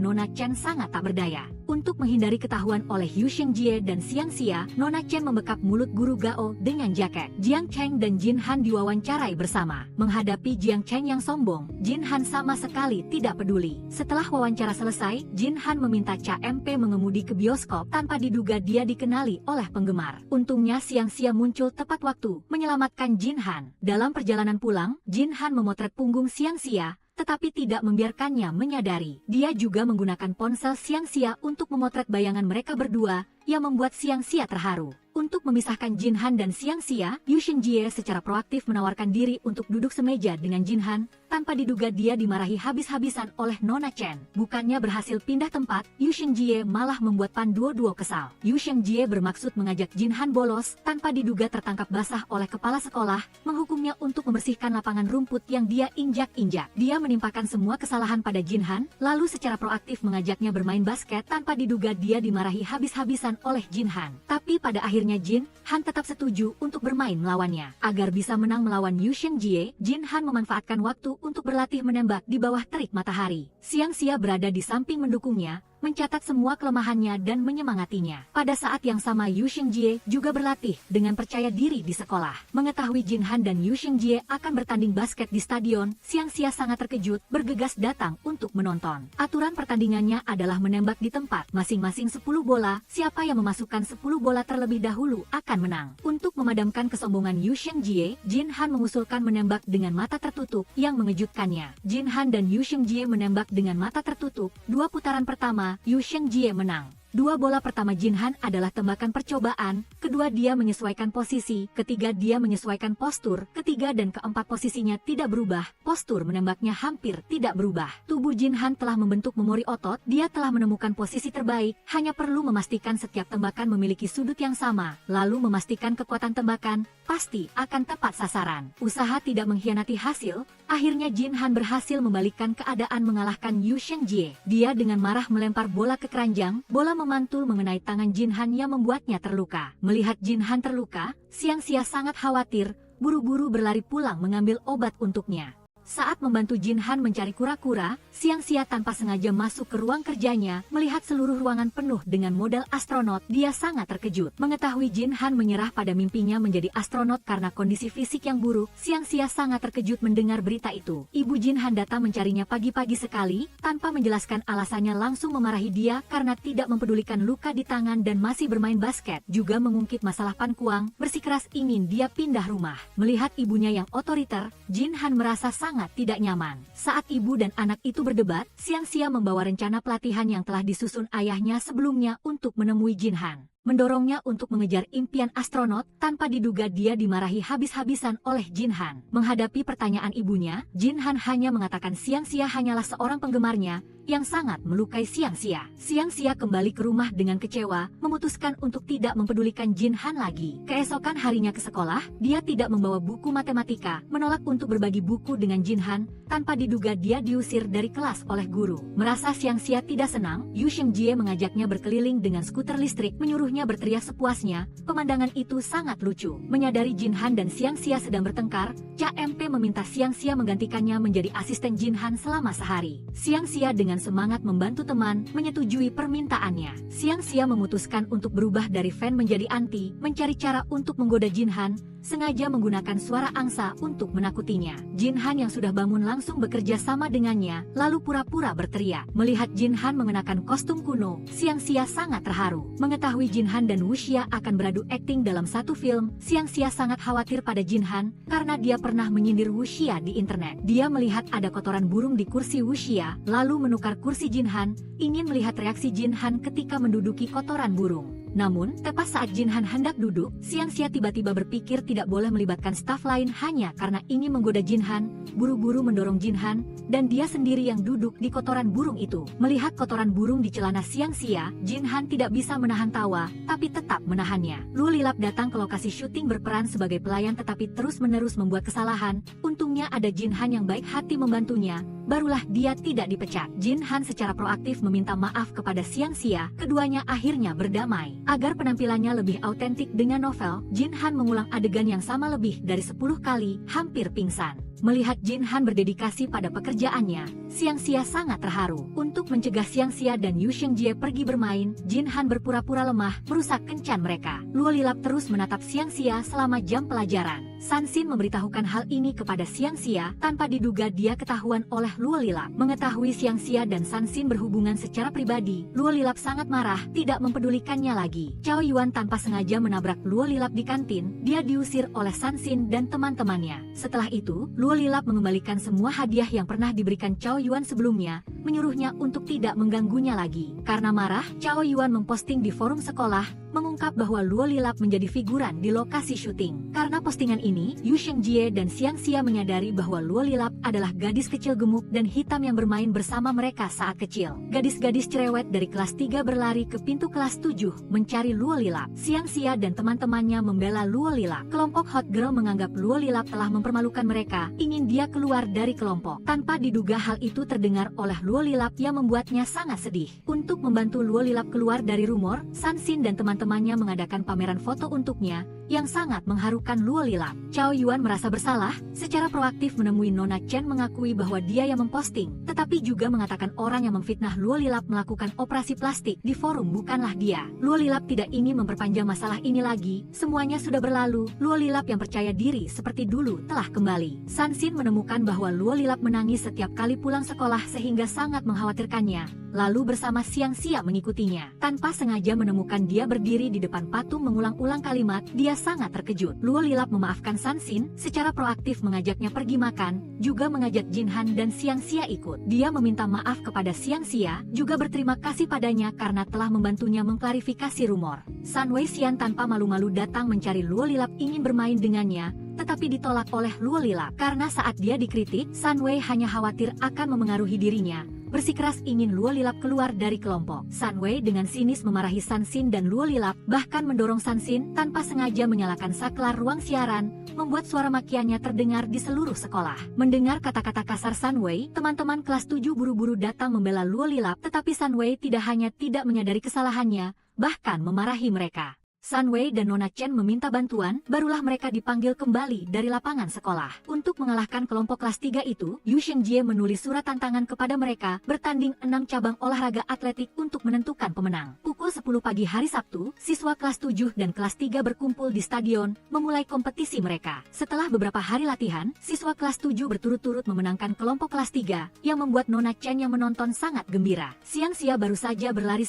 Nona Chen sangat tak berdaya. Untuk menghindari ketahuan oleh Yu Shengjie dan Xiangxia, Nona Chen membekap mulut Guru Gao dengan jaket. Jiang Cheng dan Jin Han diwawancarai bersama. Menghadapi Jiang Cheng yang sombong, Jin Han sama sekali tidak peduli. Setelah wawancara selesai, Jin Han meminta CMP mengemudi ke bioskop tanpa diduga dia dikenali oleh penggemar. Untungnya Xiangxia muncul tepat waktu, menyelamatkan Jin Han. Dalam perjalanan pulang, Jin Han memotret punggung Xiangxia, tetapi tidak membiarkannya menyadari. Dia juga menggunakan ponsel Xiangxia untuk memotret bayangan mereka berdua, yang membuat Xiangxia terharu. Untuk memisahkan Jin Han dan Xiangxia, Yu Shengjie secara proaktif menawarkan diri untuk duduk semeja dengan Jin Han, tanpa diduga dia dimarahi habis-habisan oleh Nona Chen. Bukannya berhasil pindah tempat, Yu Shengjie malah membuat Pan Duo kesal. Yu Shengjie bermaksud mengajak Jin Han bolos, tanpa diduga tertangkap basah oleh kepala sekolah, menghukumnya untuk membersihkan lapangan rumput yang dia injak-injak. Dia menimpakan semua kesalahan pada Jin Han, lalu secara proaktif mengajaknya bermain basket tanpa diduga dia dimarahi habis-habisan oleh Jin Han. Tapi pada akhirnya Jin Han tetap setuju untuk bermain melawannya. Agar bisa menang melawan Yu Shengjie, Jin Han memanfaatkan waktu untuk berlatih menembak di bawah terik matahari. Xiangxia berada di samping mendukungnya, mencatat semua kelemahannya dan menyemangatinya. Pada saat yang sama Yu Shengjie juga berlatih dengan percaya diri di sekolah. Mengetahui Jin Han dan Yu Shengjie akan bertanding basket di stadion, Xiangxia sangat terkejut, bergegas datang untuk menonton. Aturan pertandingannya adalah menembak di tempat, masing-masing 10 bola, siapa yang memasukkan 10 bola terlebih dahulu akan menang. Untuk memadamkan kesombongan Yu Shengjie, Jin Han mengusulkan menembak dengan mata tertutup, yang mengejutkannya. Jin Han dan Yu Shengjie menembak dengan mata tertutup, 2 putaran pertama, Yu Shengjie menang. 2 bola pertama Jin Han adalah tembakan percobaan, kedua dia menyesuaikan posisi, ketiga dia menyesuaikan postur, ketiga dan keempat posisinya tidak berubah, postur menembaknya hampir tidak berubah. Tubuh Jin Han telah membentuk memori otot, dia telah menemukan posisi terbaik, hanya perlu memastikan setiap tembakan memiliki sudut yang sama, lalu memastikan kekuatan tembakan, pasti akan tepat sasaran. Usaha tidak mengkhianati hasil, akhirnya Jin Han berhasil membalikkan keadaan mengalahkan Yu Shengjie. Dia dengan marah melempar bola ke keranjang, bola memantul mengenai tangan Jin Han yang membuatnya terluka. Melihat Jin Han terluka, Xiangxia sangat khawatir, buru-buru berlari pulang mengambil obat untuknya. Saat membantu Jin Han mencari kura-kura, Xiangxia tanpa sengaja masuk ke ruang kerjanya, melihat seluruh ruangan penuh dengan model astronot. Dia sangat terkejut. Mengetahui Jin Han menyerah pada mimpinya menjadi astronot karena kondisi fisik yang buruk, Xiangxia sangat terkejut mendengar berita itu. Ibu Jin Han datang mencarinya pagi-pagi sekali, tanpa menjelaskan alasannya langsung memarahi dia karena tidak mempedulikan luka di tangan dan masih bermain basket, juga mengungkit masalah Pan Kuang, bersikeras ingin dia pindah rumah. Melihat ibunya yang otoriter, Jin Han merasa sangat tidak nyaman. Saat ibu dan anak itu berdebat, Xiangxia membawa rencana pelatihan yang telah disusun ayahnya sebelumnya untuk menemui Jin Han. Mendorongnya untuk mengejar impian astronot, tanpa diduga dia dimarahi habis-habisan oleh Jin Han. Menghadapi pertanyaan ibunya, Jin Han hanya mengatakan Xiangxia hanyalah seorang penggemarnya, yang sangat melukai Xiangxia. Xiangxia kembali ke rumah dengan kecewa, memutuskan untuk tidak mempedulikan Jin Han lagi. Keesokan harinya ke sekolah, dia tidak membawa buku matematika, menolak untuk berbagi buku dengan Jin Han, tanpa diduga dia diusir dari kelas oleh guru. Merasa Xiangxia tidak senang, Yu Shengjie mengajaknya berkeliling dengan skuter listrik, menyuruhnya berteriak sepuasnya. Pemandangan itu sangat lucu. Menyadari Jin Han dan Xiangxia sedang bertengkar, Cha MP meminta Xiangxia menggantikannya menjadi asisten Jin Han selama sehari. Xiangxia dengan semangat membantu teman, menyetujui permintaannya. Xiangxia memutuskan untuk berubah dari fan menjadi anti, mencari cara untuk menggoda Jin Han, sengaja menggunakan suara angsa untuk menakutinya. Jin Han yang sudah bangun langsung bekerja sama dengannya, lalu pura-pura berteriak. Melihat Jin Han mengenakan kostum kuno, Xiangxia sangat terharu. Mengetahui Jin Han dan Wuxia akan beradu akting dalam satu film, Xiangxia sangat khawatir pada Jin Han, karena dia pernah menyindir Wuxia di internet. Dia melihat ada kotoran burung di kursi Wuxia, lalu menukar kursi Jin Han, ingin melihat reaksi Jin Han ketika menduduki kotoran burung. Namun, tepat saat Jin Han hendak duduk, Xiangxia tiba-tiba berpikir tidak boleh melibatkan staf lain hanya karena ingin menggoda Jin Han, buru-buru mendorong Jin Han, dan dia sendiri yang duduk di kotoran burung itu. Melihat kotoran burung di celana Xiangxia, Jin Han tidak bisa menahan tawa, tapi tetap menahannya. Luo Lilap datang ke lokasi syuting berperan sebagai pelayan tetapi terus-menerus membuat kesalahan. Untungnya ada Jin Han yang baik hati membantunya, barulah dia tidak dipecat. Jin Han secara proaktif meminta maaf kepada Xiangxia, keduanya akhirnya berdamai. Agar penampilannya lebih autentik dengan novel, Jin Han mengulang adegan yang sama lebih dari 10 kali, hampir pingsan. Melihat Jin Han berdedikasi pada pekerjaannya, Xiangxia sangat terharu. Untuk mencegah Xiangxia dan Yu Shengjie pergi bermain, Jin Han berpura-pura lemah, merusak kencan mereka. Luo Lilap terus menatap Xiangxia selama jam pelajaran. Sansin memberitahukan hal ini kepada Xiangxia, tanpa diduga dia ketahuan oleh Luo Lilap. Mengetahui Xiangxia dan Sansin berhubungan secara pribadi, Luo Lilap sangat marah, tidak mempedulikannya lagi. Cao Yuan tanpa sengaja menabrak Luo Lilap di kantin, dia diusir oleh Sansin dan teman-temannya. Setelah itu, Luo Lilap mengembalikan semua hadiah yang pernah diberikan Cao Yuan sebelumnya, menyuruhnya untuk tidak mengganggunya lagi. Karena marah, Cao Yuan memposting di forum sekolah, mengungkap bahwa Luo Lilap menjadi figuran di lokasi syuting. Karena postingan ini, Yu Shengjie dan Xiangxia menyadari bahwa Luo Lilap adalah gadis kecil gemuk dan hitam yang bermain bersama mereka saat kecil. Gadis-gadis cerewet dari kelas 3 berlari ke pintu kelas 7 mencari Luo Lilap. Xiangxia dan teman-temannya membela Luo Lilap. Kelompok Hot Girl menganggap Luo Lilap telah mempermalukan mereka, ingin dia keluar dari kelompok. Tanpa diduga hal itu terdengar oleh Luo Lilap yang membuatnya sangat sedih. Untuk membantu Luo Lilap keluar dari rumor, Sansin dan temannya mengadakan pameran foto untuknya, yang sangat mengharukan Luo Lilap. Cao Yuan merasa bersalah, secara proaktif menemui Nona Chen mengakui bahwa dia yang memposting, tetapi juga mengatakan orang yang memfitnah Luo Lilap melakukan operasi plastik di forum bukanlah dia. Luo Lilap tidak ingin memperpanjang masalah ini lagi, semuanya sudah berlalu. Luo Lilap yang percaya diri seperti dulu telah kembali. Sansin menemukan bahwa Luo Lilap menangis setiap kali pulang sekolah sehingga sangat mengkhawatirkannya. Lalu bersama Xiangxia mengikutinya. Tanpa sengaja menemukan dia berdiri di depan patung mengulang-ulang kalimat, dia sangat terkejut. Luo Lilap memaafkan Sansin, secara proaktif mengajaknya pergi makan, juga mengajak Jin Han dan Xiangxia ikut. Dia meminta maaf kepada Xiangxia, juga berterima kasih padanya karena telah membantunya mengklarifikasi rumor. Sun Weixian tanpa malu-malu datang mencari Luo Lilap ingin bermain dengannya, tetapi ditolak oleh Luo Lilap. Karena saat dia dikritik, Sun Wei hanya khawatir akan memengaruhi dirinya, bersikeras ingin Luo Lilap keluar dari kelompok. Sun Wei dengan sinis memarahi Sansin dan Luo Lilap, bahkan mendorong Sansin tanpa sengaja menyalakan saklar ruang siaran, membuat suara makiannya terdengar di seluruh sekolah. Mendengar kata-kata kasar Sun Wei, teman-teman kelas 7 buru-buru datang membela Luo Lilap, tetapi Sun Wei tidak hanya tidak menyadari kesalahannya, bahkan memarahi mereka. Sun Wei dan Nona Chen meminta bantuan, barulah mereka dipanggil kembali dari lapangan sekolah. Untuk mengalahkan kelompok kelas 3 itu, Yu Shengjie menulis surat tantangan kepada mereka, bertanding 6 cabang olahraga atletik untuk menentukan pemenang. Pukul 10 pagi hari Sabtu, siswa kelas 7 dan kelas 3 berkumpul di stadion, memulai kompetisi mereka. Setelah beberapa hari latihan, siswa kelas 7 berturut-turut memenangkan kelompok kelas 3, yang membuat Nona Chen yang menonton sangat gembira. Xiangxia baru saja berlari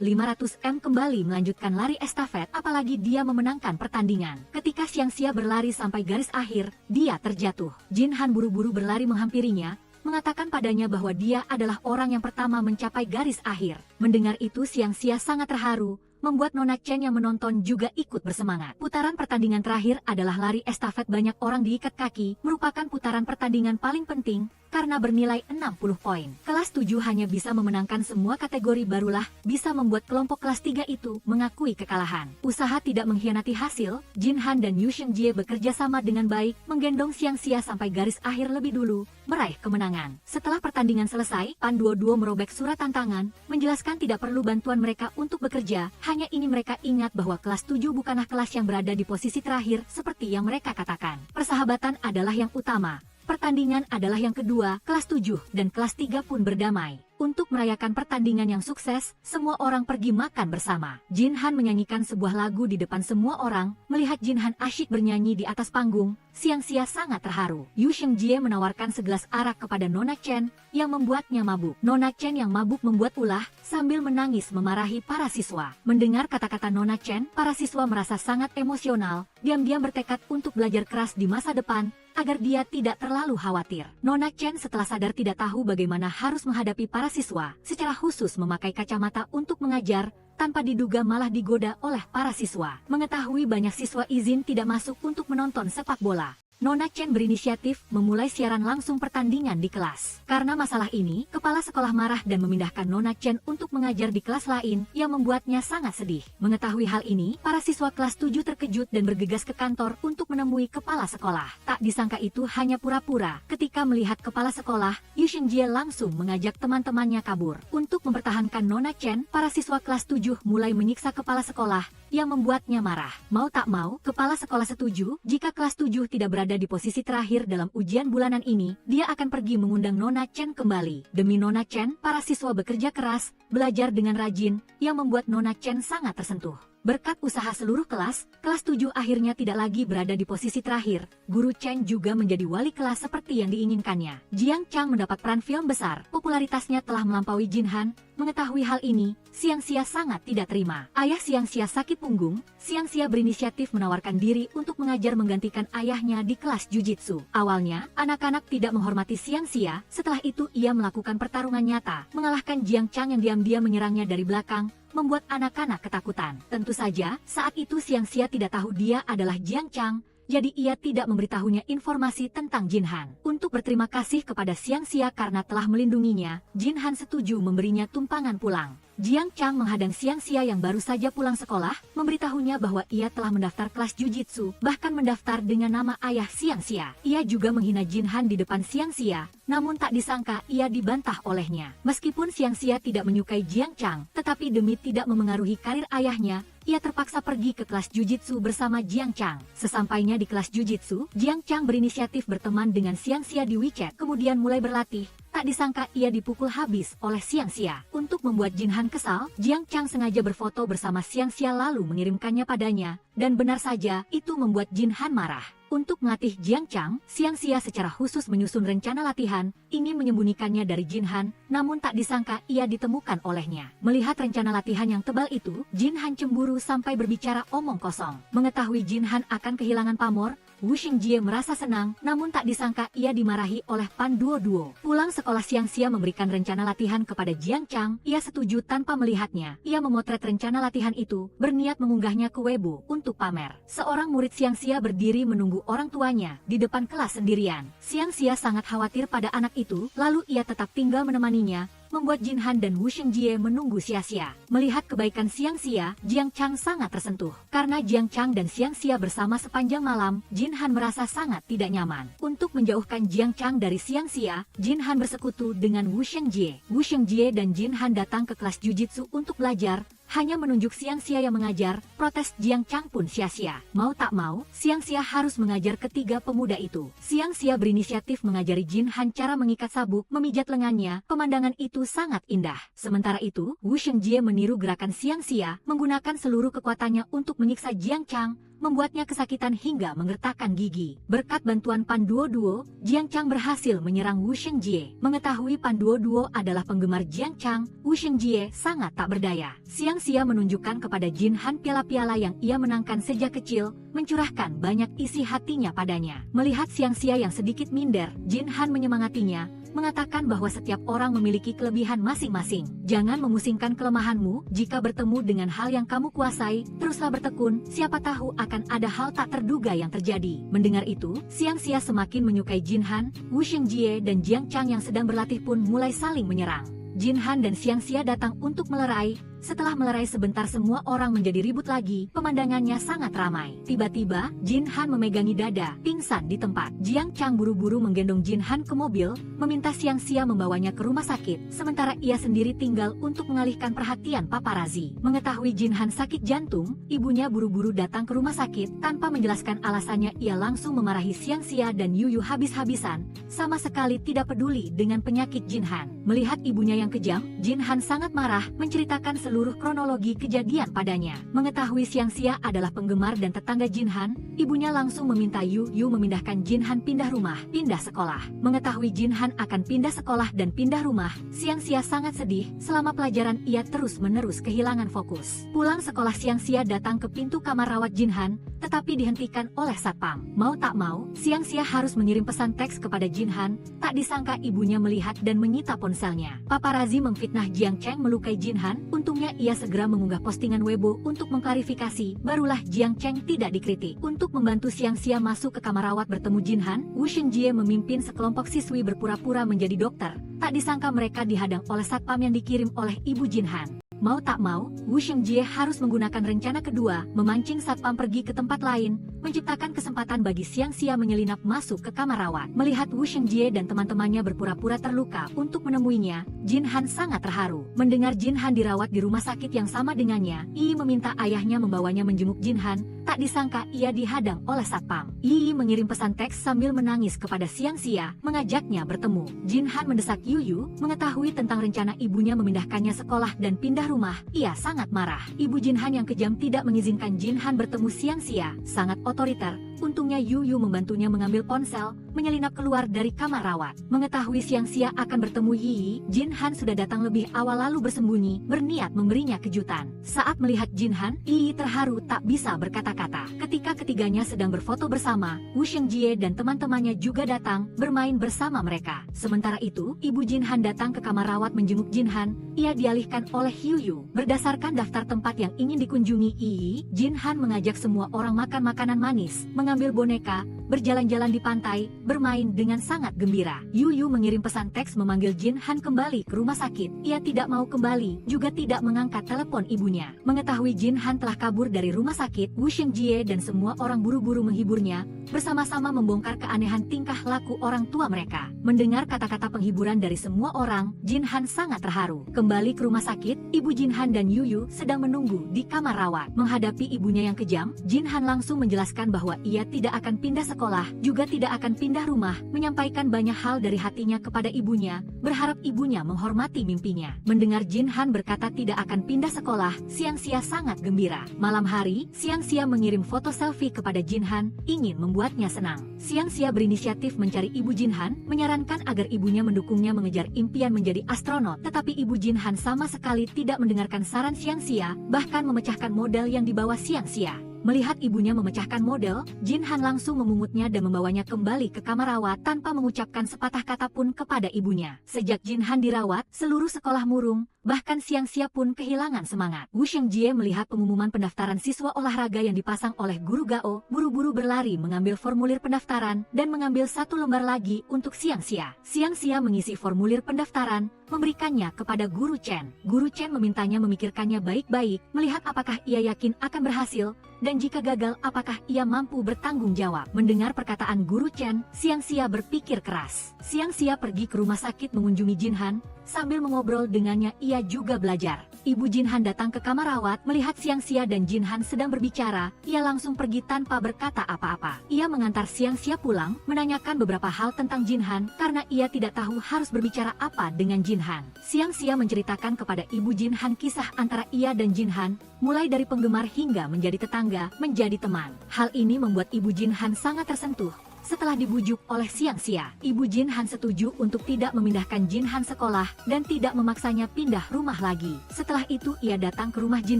500 m kembali melanjutkan lari estafet, apalagi dia memenangkan pertandingan. Ketika Xiangxia berlari sampai garis akhir, dia terjatuh. Jin Han buru-buru berlari menghampirinya, mengatakan padanya bahwa dia adalah orang yang pertama mencapai garis akhir. Mendengar itu Xiangxia sangat terharu, membuat Nona Chen yang menonton juga ikut bersemangat. Putaran pertandingan terakhir adalah lari estafet banyak orang diikat kaki, merupakan putaran pertandingan paling penting, karena bernilai 60 poin. Kelas 7 hanya bisa memenangkan semua kategori, barulah bisa membuat kelompok kelas 3 itu mengakui kekalahan. Usaha tidak mengkhianati hasil, Jin Han dan Yu Shengjie bekerja sama dengan baik, menggendong Xiangxia sampai garis akhir lebih dulu, meraih kemenangan. Setelah pertandingan selesai, Pan Duo merobek surat tantangan, menjelaskan tidak perlu bantuan mereka untuk bekerja, hanya ini mereka ingat bahwa kelas 7 bukanlah kelas yang berada di posisi terakhir seperti yang mereka katakan. Persahabatan adalah yang utama. Pertandingan adalah yang kedua, kelas 7 dan kelas 3 pun berdamai. Untuk merayakan pertandingan yang sukses, semua orang pergi makan bersama. Jin Han menyanyikan sebuah lagu di depan semua orang, melihat Jin Han asyik bernyanyi di atas panggung, Xiangxia sangat terharu. Yu Shengjie menawarkan segelas arak kepada Nona Chen, yang membuatnya mabuk. Nona Chen yang mabuk membuat ulah, sambil menangis memarahi para siswa. Mendengar kata-kata Nona Chen, para siswa merasa sangat emosional, diam-diam bertekad untuk belajar keras di masa depan, agar dia tidak terlalu khawatir. Nona Chen setelah sadar tidak tahu bagaimana harus menghadapi para siswa, secara khusus memakai kacamata untuk mengajar, tanpa diduga malah digoda oleh para siswa. Mengetahui banyak siswa izin tidak masuk untuk menonton sepak bola, Nona Chen berinisiatif memulai siaran langsung pertandingan di kelas. Karena masalah ini, kepala sekolah marah dan memindahkan Nona Chen untuk mengajar di kelas lain, yang membuatnya sangat sedih. Mengetahui hal ini, para siswa kelas 7 terkejut dan bergegas ke kantor untuk menemui kepala sekolah. Tak disangka itu hanya pura-pura. Ketika melihat kepala sekolah, Yu Shengjie langsung mengajak teman-temannya kabur. Untuk mempertahankan Nona Chen, para siswa kelas 7 mulai menyiksa kepala sekolah, yang membuatnya marah. Mau tak mau, kepala sekolah setuju, jika kelas 7 tidak berada di posisi terakhir dalam ujian bulanan ini, dia akan pergi mengundang Nona Chen kembali. Demi Nona Chen, para siswa bekerja keras, belajar dengan rajin, yang membuat Nona Chen sangat tersentuh. Berkat usaha seluruh kelas 7 akhirnya tidak lagi berada di posisi terakhir. Guru Chen juga menjadi wali kelas seperti yang diinginkannya. Jiang Chang mendapat peran film besar, popularitasnya telah melampaui Jin Han. Mengetahui hal ini, Xiangxia sangat tidak terima. Ayah Xiangxia sakit punggung, Xiangxia berinisiatif menawarkan diri untuk mengajar menggantikan ayahnya di kelas jujitsu. Awalnya, anak-anak tidak menghormati Xiangxia, setelah itu ia melakukan pertarungan nyata, mengalahkan Jiang Chang yang diam-diam menyerangnya dari belakang, membuat anak-anak ketakutan. Tentu saja, saat itu Xiangxia tidak tahu dia adalah Jiang Chang, jadi ia tidak memberitahunya informasi tentang Jin Han. Untuk berterima kasih kepada Xiangxia karena telah melindunginya, Jin Han setuju memberinya tumpangan pulang. Jiang Chang menghadang Xiangxia yang baru saja pulang sekolah, memberitahunya bahwa ia telah mendaftar kelas jujitsu, bahkan mendaftar dengan nama ayah Xiangxia. Ia juga menghina Jin Han di depan Xiangxia, namun tak disangka ia dibantah olehnya. Meskipun Xiangxia tidak menyukai Jiang Chang, tetapi demi tidak memengaruhi karir ayahnya, ia terpaksa pergi ke kelas jujitsu bersama Jiang Chang. Sesampainya di kelas jujitsu, Jiang Chang berinisiatif berteman dengan Xiangxia di WeChat, kemudian mulai berlatih. Tak disangka ia dipukul habis oleh Xiangxia. Untuk membuat Jin Han kesal, Jiang Chang sengaja berfoto bersama Xiangxia lalu mengirimkannya padanya, dan benar saja, itu membuat Jin Han marah. Untuk melatih Jiang Chang, Xiangxia secara khusus menyusun rencana latihan, ingin menyembunyikannya dari Jin Han, namun tak disangka ia ditemukan olehnya. Melihat rencana latihan yang tebal itu, Jin Han cemburu sampai berbicara omong kosong. Mengetahui Jin Han akan kehilangan pamor, Wu Shengjie merasa senang, namun tak disangka ia dimarahi oleh Pan Duo. Pulang sekolah, Xiangxia memberikan rencana latihan kepada Jiang Chang, ia setuju tanpa melihatnya. Ia memotret rencana latihan itu, berniat mengunggahnya ke Weibo untuk pamer. Seorang murid Xiangxia berdiri menunggu orang tuanya di depan kelas sendirian. Xiangxia sangat khawatir pada anak itu, lalu ia tetap tinggal menemaninya, membuat Jin Han dan Wu Shengjie menunggu sia-sia. Melihat kebaikan Xiangxia, Jiang Chang sangat tersentuh. Karena Jiang Chang dan Xiangxia bersama sepanjang malam, Jin Han merasa sangat tidak nyaman. Untuk menjauhkan Jiang Chang dari Xiangxia, Jin Han bersekutu dengan Wu Shengjie. Wu Shengjie dan Jin Han datang ke kelas jujitsu untuk belajar. hanya menunjuk Xiang Xia yang mengajar, protes Jiang Chang pun sia-sia. Mau tak mau, Xiang Xia harus mengajar ketiga pemuda itu. Xiang Xia berinisiatif mengajari Jin Han cara mengikat sabuk, memijat lengannya. Pemandangan itu sangat indah. Sementara itu, Wu Shengjie meniru gerakan Xiang Xia, menggunakan seluruh kekuatannya untuk menyiksa Jiang Chang, membuatnya kesakitan hingga menggertakkan gigi. Berkat bantuan Pan Duo, Jiang Chang berhasil menyerang Wu Shengjie. Mengetahui Pan Duo adalah penggemar Jiang Chang, Wu Shengjie sangat tak berdaya. Xiang Xia menunjukkan kepada Jin Han piala-piala yang ia menangkan sejak kecil, mencurahkan banyak isi hatinya padanya. Melihat Xiang Xia yang sedikit minder, Jin Han menyemangatinya, mengatakan bahwa setiap orang memiliki kelebihan masing-masing. Jangan memusingkan kelemahanmu, jika bertemu dengan hal yang kamu kuasai, teruslah bertekun, siapa tahu akan ada hal tak terduga yang terjadi. Mendengar itu, Xiang Xia semakin menyukai Jin Han, Wu Shengjie dan Jiang Chang yang sedang berlatih pun mulai saling menyerang. Jin Han dan Xiang Xia datang untuk melerai. Setelah melerai sebentar semua orang menjadi ribut lagi, pemandangannya sangat ramai. Tiba-tiba, Jin Han memegangi dada, pingsan di tempat. Jiang Chang buru-buru menggendong Jin Han ke mobil, meminta Xiang Xia membawanya ke rumah sakit, sementara ia sendiri tinggal untuk mengalihkan perhatian paparazi. Mengetahui Jin Han sakit jantung, ibunya buru-buru datang ke rumah sakit, tanpa menjelaskan alasannya ia langsung memarahi Xiang Xia dan Yu habis-habisan, sama sekali tidak peduli dengan penyakit Jin Han. Melihat ibunya yang kejam, Jin Han sangat marah, menceritakan seluruh kronologi kejadian padanya. Mengetahui Xiang Xia adalah penggemar dan tetangga Jin Han, ibunya langsung meminta Yu memindahkan Jin Han pindah rumah, pindah sekolah. Mengetahui Jin Han akan pindah sekolah dan pindah rumah, Xiang Xia sangat sedih. Selama pelajaran ia terus-menerus kehilangan fokus. Pulang sekolah Xiang Xia datang ke pintu kamar rawat Jin Han, tetapi dihentikan oleh satpam. Mau tak mau, Xiang Xia harus mengirim pesan teks kepada Jin Han. Tak disangka ibunya melihat dan menyita ponselnya. Paparazi memfitnah Jiang Chang melukai Jin Han. Untungnya ia segera mengunggah postingan Weibo untuk mengklarifikasi. Barulah Jiang Chang tidak dikritik. Untuk membantu Xiang Xia masuk ke kamar rawat bertemu Jin Han, Wu Shengjie memimpin sekelompok siswi berpura-pura menjadi dokter. Tak disangka mereka dihadang oleh satpam yang dikirim oleh ibu Jin Han. Mau tak mau, Wu Shengjie harus menggunakan rencana kedua, memancing satpam pergi ke tempat lain, menciptakan kesempatan bagi Xiang Xia menyelinap masuk ke kamar rawat. Melihat Wu Shengjie dan teman-temannya berpura-pura terluka untuk menemuinya, Jin Han sangat terharu. Mendengar Jin Han dirawat di rumah sakit yang sama dengannya, Yi meminta ayahnya membawanya menjenguk Jin Han. Tak disangka ia dihadang oleh satpam. Yi mengirim pesan teks sambil menangis kepada Xiang Xia, mengajaknya bertemu. Jin Han mendesak Yu, mengetahui tentang rencana ibunya memindahkannya sekolah dan pindah rumah. Ia sangat marah. Ibu Jin Han yang kejam tidak mengizinkan Jin Han bertemu Xiang Xia, sangat otoriter. Untungnya Yu membantunya mengambil ponsel, menyelinap keluar dari kamar rawat. Mengetahui Xiang Xia akan bertemu Yi, Jin Han sudah datang lebih awal lalu bersembunyi, berniat memberinya kejutan. Saat melihat Jin Han, Yi terharu tak bisa berkata-kata. Ketika ketiganya sedang berfoto bersama, Wu Shengjie dan teman-temannya juga datang, bermain bersama mereka. Sementara itu, ibu Jin Han datang ke kamar rawat menjenguk Jin Han, ia dialihkan oleh Yu. Berdasarkan daftar tempat yang ingin dikunjungi Yi, Jin Han mengajak semua orang makan makanan manis, mengambil boneka, berjalan-jalan di pantai, bermain dengan sangat gembira. Yu mengirim pesan teks memanggil Jin Han kembali ke rumah sakit. Ia tidak mau kembali, juga tidak mengangkat telepon ibunya. Mengetahui Jin Han telah kabur dari rumah sakit, Wu Shengjie dan semua orang buru-buru menghiburnya, bersama-sama membongkar keanehan tingkah laku orang tua mereka. Mendengar kata-kata penghiburan dari semua orang, Jin Han sangat terharu. Kembali ke rumah sakit, ibu Jin Han dan Yu sedang menunggu di kamar rawat. Menghadapi ibunya yang kejam, Jin Han langsung menjelaskan bahwa ia tidak akan pindah sekolah, juga tidak akan pindah rumah, menyampaikan banyak hal dari hatinya kepada ibunya, berharap ibunya menghormati mimpinya. Mendengar Jin Han berkata tidak akan pindah sekolah, Xiang Xia sangat gembira. Malam hari, Xiang Xia mengirim foto selfie kepada Jin Han, ingin membuatnya senang. Xiang Xia berinisiatif mencari ibu Jin Han, menyarankan agar ibunya mendukungnya mengejar impian menjadi astronot, tetapi ibu Jin Han sama sekali tidak mendengarkan saran Xiang Xia, bahkan memecahkan model yang dibawa Xiang Xia. Melihat ibunya memecahkan model, Jin Han langsung memungutnya dan membawanya kembali ke kamar rawat tanpa mengucapkan sepatah kata pun kepada ibunya. Sejak Jin Han dirawat, seluruh sekolah murung, bahkan Xiang Xia pun kehilangan semangat. Wu Shengjie melihat pengumuman pendaftaran siswa olahraga yang dipasang oleh guru Gao, buru-buru berlari mengambil formulir pendaftaran dan mengambil satu lembar lagi untuk Xiang Xia. Xiang Xia mengisi formulir pendaftaran, memberikannya kepada Guru Chen. Guru Chen memintanya memikirkannya baik-baik, melihat apakah ia yakin akan berhasil. Dan jika gagal, apakah ia mampu bertanggung jawab? Mendengar perkataan Guru Chen, Xiangxia berpikir keras. Xiangxia pergi ke rumah sakit mengunjungi Jin Han. Sambil mengobrol dengannya, ia juga belajar. Ibu Jin Han datang ke kamar rawat, melihat Xiangxia dan Jin Han sedang berbicara. Ia langsung pergi tanpa berkata apa-apa. Ia mengantar Xiangxia pulang, menanyakan beberapa hal tentang Jin Han, karena ia tidak tahu harus berbicara apa dengan Jin Han. Xiangxia menceritakan kepada Ibu Jin Han kisah antara ia dan Jin Han, mulai dari penggemar hingga menjadi tetangga, menjadi teman. Hal ini membuat Ibu Jin Han sangat tersentuh. Setelah dibujuk oleh Xiangxia, Ibu Jin Han setuju untuk tidak memindahkan Jin Han sekolah dan tidak memaksanya pindah rumah lagi. Setelah itu ia datang ke rumah Jin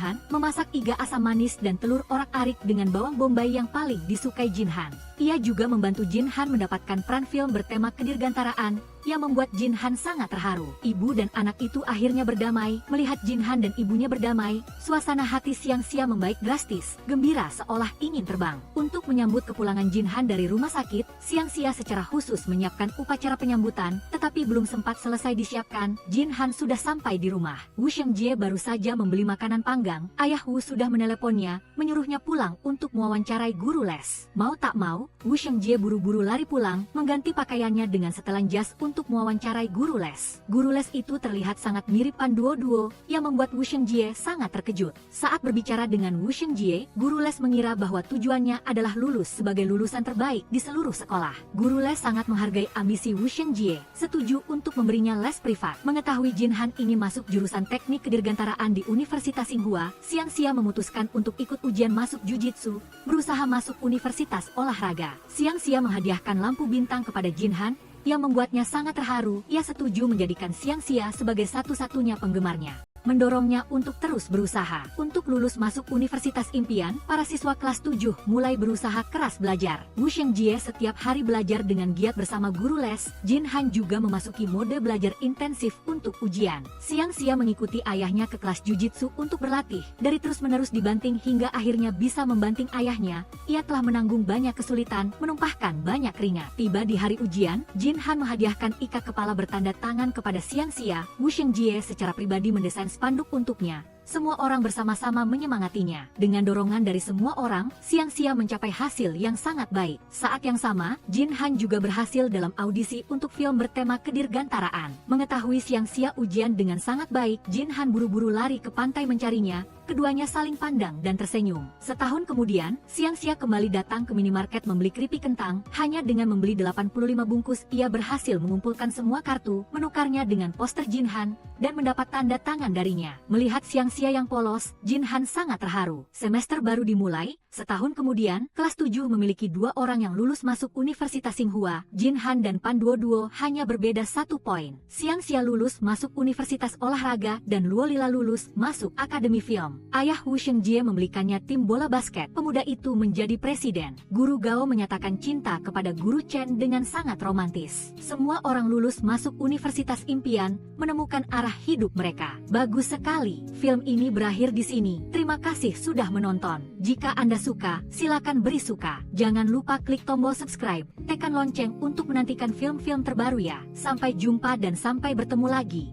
Han, memasak iga asam manis dan telur orak-arik dengan bawang bombay yang paling disukai Jin Han. Ia juga membantu Jin Han mendapatkan peran film bertema kedirgantaraan, yang membuat Jin Han sangat terharu. Ibu dan anak itu akhirnya berdamai. Melihat Jin Han dan ibunya berdamai, suasana hati Xiangxia membaik drastis, gembira seolah ingin terbang. Untuk menyambut kepulangan Jin Han dari rumah sakit, Xiangxia secara khusus menyiapkan upacara penyambutan, tetapi belum sempat selesai disiapkan, Jin Han sudah sampai di rumah. Wu Shengjie baru saja membeli makanan panggang, ayah Wu sudah meneleponnya, menyuruhnya pulang untuk mewawancarai guru les. Mau tak mau, Wu Shengjie buru-buru lari pulang, mengganti pakaiannya dengan setelan jas untuk mewawancarai guru les. Guru les itu terlihat sangat mirip Pan Duo, yang membuat Wu Shengjie sangat terkejut. Saat berbicara dengan Wu Shengjie, guru les mengira bahwa tujuannya adalah lulus sebagai lulusan terbaik di seluruh sekolah. Guru les sangat menghargai ambisi Wu Shengjie, setuju untuk memberinya les privat. Mengetahui Jin Han ingin masuk jurusan teknik kedirgantaraan di Universitas Tsinghua, Xiangxia memutuskan untuk ikut ujian masuk Jujitsu, berusaha masuk Universitas Olahraga. Xiangxia menghadiahkan lampu bintang kepada Jin Han, yang membuatnya sangat terharu. Ia setuju menjadikan Xiangxia sebagai satu-satunya penggemarnya, mendorongnya untuk terus berusaha. Untuk lulus masuk Universitas Impian, para siswa kelas 7 mulai berusaha keras belajar. Wu Shengjie setiap hari belajar dengan giat bersama guru les. Jin Han juga memasuki mode belajar intensif untuk ujian. Xiangxia mengikuti ayahnya ke kelas jujitsu untuk berlatih. Dari terus-menerus dibanting hingga akhirnya bisa membanting ayahnya, ia telah menanggung banyak kesulitan, menumpahkan banyak keringat. Tiba di hari ujian, Jin Han menghadiahkan ikat kepala bertanda tangan kepada Xiangxia. Wu Shengjie secara pribadi mendesain spanduk untuknya. Semua orang bersama-sama menyemangatinya. Dengan dorongan dari semua orang, Xiangxia mencapai hasil yang sangat baik. Saat yang sama, Jin Han juga berhasil dalam audisi untuk film bertema kedirgantaraan. Mengetahui Xiangxia ujian dengan sangat baik, Jin Han buru-buru lari ke pantai mencarinya. Keduanya saling pandang dan tersenyum. Setahun kemudian, Xiangxia kembali datang ke minimarket membeli keripik kentang. Hanya dengan membeli 85 bungkus, ia berhasil mengumpulkan semua kartu, menukarnya dengan poster Jin Han, dan mendapat tanda tangan darinya. Melihat Xiangxia yang polos, Jin Han sangat terharu. Semester baru dimulai. Setahun kemudian, kelas 7 memiliki 2 orang yang lulus masuk Universitas Tsinghua. Jin Han dan Pan Duo hanya berbeda 1 poin. Xiangxia lulus masuk Universitas Olahraga dan Luo Lila lulus masuk Akademi Film. Ayah Wu Shengjie membelikannya tim bola basket. Pemuda itu menjadi presiden. Guru Gao menyatakan cinta kepada Guru Chen dengan sangat romantis. Semua orang lulus masuk Universitas Impian, menemukan arah hidup mereka. Bagus sekali. Film ini berakhir di sini. Terima kasih sudah menonton. Jika Anda suka, silakan beri suka. Jangan lupa klik tombol subscribe, tekan lonceng untuk menantikan film-film terbaru ya. Sampai jumpa dan sampai bertemu lagi.